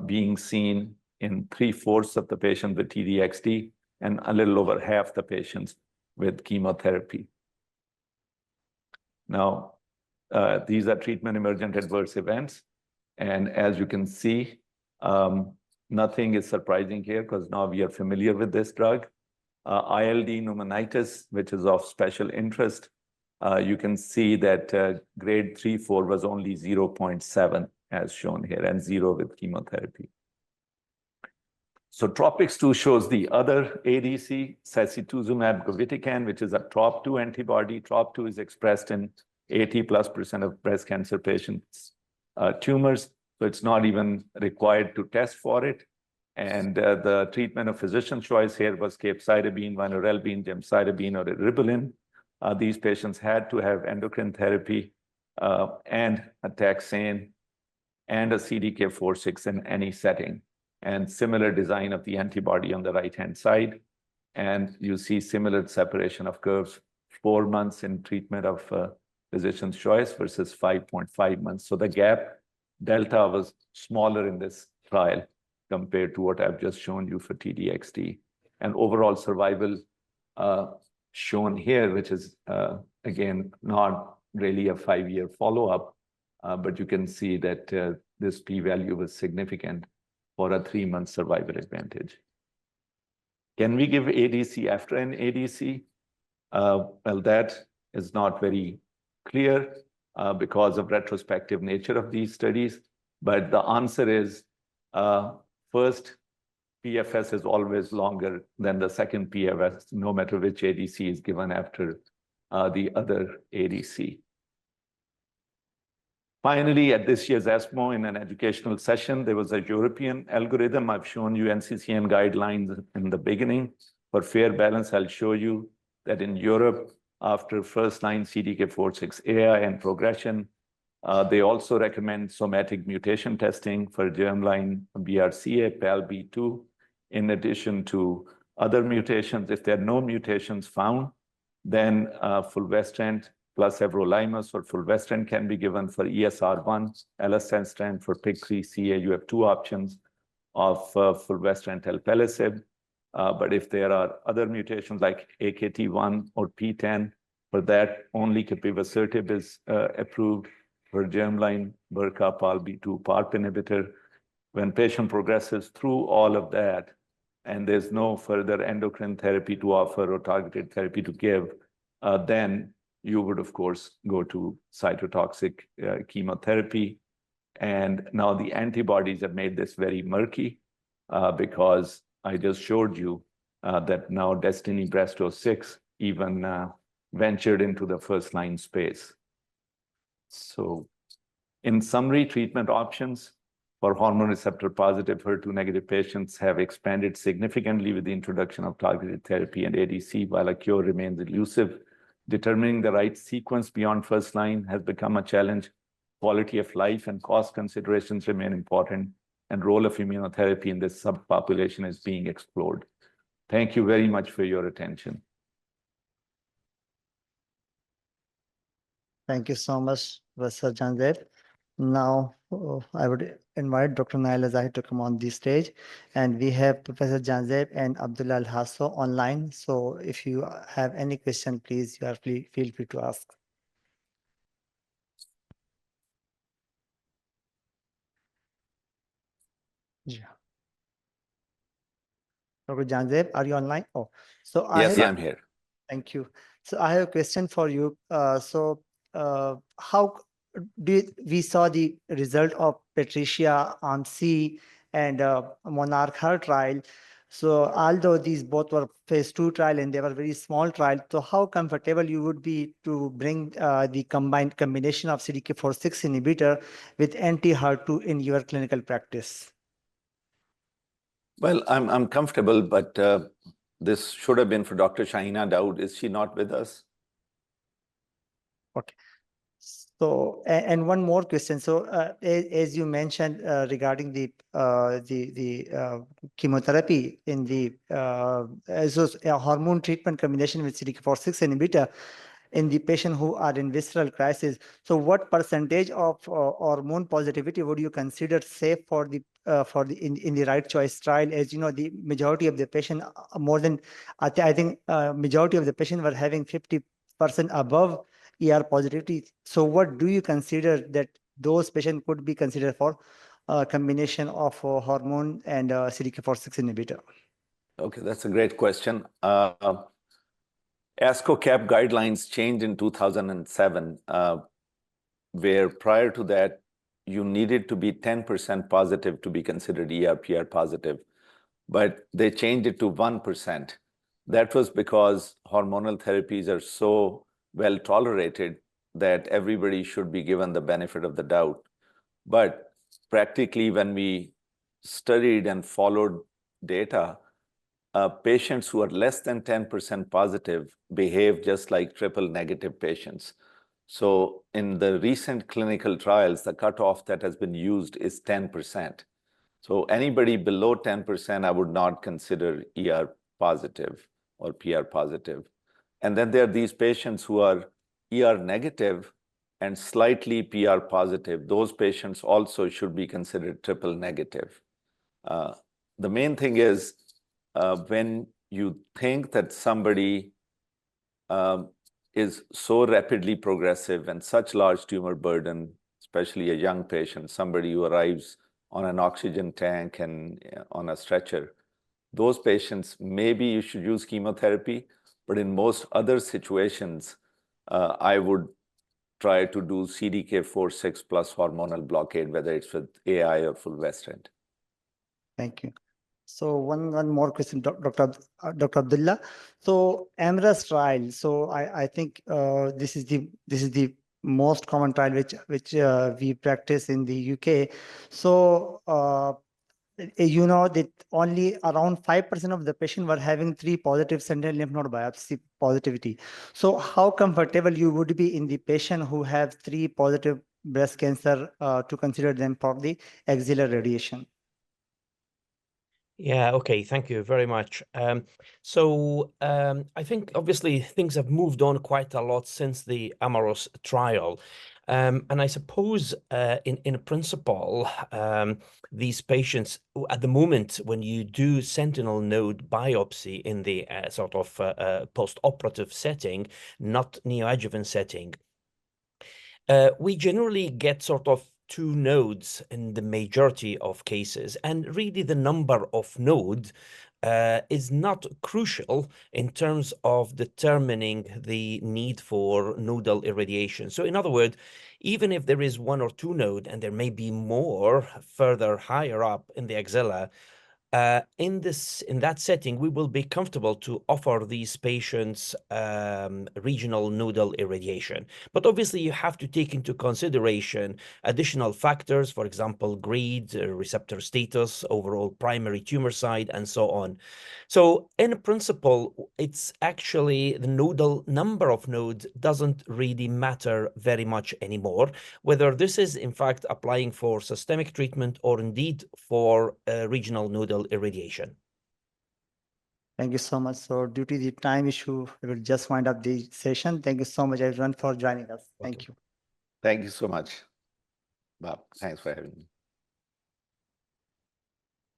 being seen in 3/4 of the patients with T-DXd and a little over half the patients with chemotherapy. Now, these are treatment emergent adverse events. And as you can see, nothing is surprising here because now we are familiar with this drug. ILD pneumonitis, which is of special interest, you can see that grade 3/4 was only 0.7 as shown here, and 0 with chemotherapy. So TROPiCS-2 shows the other ADC, sacituzumab govitecan, which is a TROP2 antibody. TROP2 is expressed in 80+% of breast cancer patients' tumors, so it's not even required to test for it. And the treatment of physician choice here was capecitabine, vinorelbine, gemcitabine, or eribulin. These patients had to have endocrine therapy and a taxane and a CDK4/6 in any setting. And similar design of the antibody on the right-hand side. And you see similar separation of curves, 4 months in treatment of physician's choice versus 5.5 months. So the gap delta was smaller in this trial compared to what I've just shown you for T-DXd. And overall survival shown here, which is, again, not really a 5-year follow-up, but you can see that this p-value was significant for a 3-month survival advantage. Can we give ADC after an ADC? Well, that is not very clear because of retrospective nature of these studies. But the answer is, first, PFS is always longer than the second PFS, no matter which ADC is given after the other ADC. Finally, at this year's ESMO, in an educational session, there was a European algorithm. I've shown you NCCN guidelines in the beginning. For fair balance, I'll show you that in Europe, after first-line CDK4/6 AI and progression, they also recommend somatic mutation testing for germline BRCA, PALB2, in addition to other mutations. If there are no mutations found, then fulvestrant plus everolimus or fulvestrant can be given. For ESR1, elacestrant. For PIK3CA, you have 2 options of fulvestrant alpelisib. But if there are other mutations like AKT1 or PTEN, for that, only capivasertib is approved. For germline, BRCA, PALB2, PARP inhibitor. When patient progresses through all of that, and there's no further endocrine therapy to offer or targeted therapy to give, then you would, of course, go to cytotoxic chemotherapy. And now the antibodies have made this very murky because I just showed you that now DESTINY-Breast06 even ventured into the first-line space. So in summary, treatment options for hormone receptor positive, HER2 negative patients have expanded significantly with the introduction of targeted therapy and ADC, while a cure remains elusive. Determining the right sequence beyond first line has become a challenge. Quality of life and cost considerations remain important, and role of immunotherapy in this subpopulation is being explored. Thank you very much for your attention. Thank you so much, Professor Jandev. Now, I would invite Dr. Naila Zahid to come on the stage. And we have Professor Jandev and Abdullah Al-Hasso online. So if you have any question, please, you are feel free to ask. Yeah. Dr. Jandev, are you online? Oh, so I Yes, have, I'm here. thank you. So I have a question for you. How we saw the result of Patricia on C and Monarch Her trial. So although these both were phase 2 trial and they were very small trial, so how comfortable you would be to bring the combination of CDK4/6 inhibitor with anti-HER2 in your clinical practice? Well, I'm comfortable, but this should have been for Dr. Shahina Daud. Is she not with us? Okay. So, and one more question. So, as you mentioned regarding the chemotherapy in the hormone treatment combination with CDK4/6 inhibitor in the patient who are in visceral crisis. So, what percentage of hormone positivity would you consider safe for the in the right choice trial? As you know, the majority of the patient, more than I think majority of the patient were having 50% above ER positivity. So what do you consider that those patients could be considered for combination of hormone and CDK4/6 inhibitor? Okay, that's a great question. ASCO-CAP guidelines changed in 2007, where prior to that, you needed to be 10% positive to be considered ER/PR positive, but they changed it to 1%. That was because hormonal therapies are so well tolerated that everybody should be given the benefit of the doubt. But practically, when we studied and followed data, patients who are less than 10% positive behave just like triple negative patients. So in the recent clinical trials, the cutoff that has been used is 10%. So anybody below 10%, I would not consider ER positive or PR positive. And then there are these patients who are ER negative and slightly PR positive. Those patients also should be considered triple negative. The main thing is when you think that somebody is so rapidly progressive and such large tumor burden, especially a young patient, somebody who arrives on an oxygen tank and on a stretcher, those patients, maybe you should use chemotherapy, but in most other situations, I would try to do CDK4/6 plus hormonal blockade, whether it's with AI or fulvestrant. Thank you. So one more question, Dr. Abdullah. So AMRA's trial. So I think this is the most common trial which we practice in the UK. So you know that only around 5% of the patient were having 3 positive sentinel lymph node biopsy positivity. So how comfortable you would be in the patient who have 3 positive breast cancer to consider them for the axillary radiation? Yeah, okay, thank you very much. I think obviously things have moved on quite a lot since the Amaros trial. And I suppose in principle, these patients at the moment, when you do sentinel node biopsy in the sort of post-operative setting, not neoadjuvant setting, we generally get sort of 2 nodes in the majority of cases, and really the number of nodes is not crucial in terms of determining the need for nodal irradiation. So in other words, even if there is 1 or 2 nodes, and there may be more further higher up in the axilla, in that setting, we will be comfortable to offer these patients regional nodal irradiation. But obviously, you have to take into consideration additional factors, for example, grade, receptor status, overall primary tumor site, and so on. So in principle, it's actually the nodal number of nodes doesn't really matter very much anymore, whether this is in fact applying for systemic treatment or indeed for regional nodal irradiation. Thank you so much. So due to the time issue, we will just wind up the session. Thank you so much, everyone, for joining us. Thank you. Thank you so much, Bob. Thanks for having me.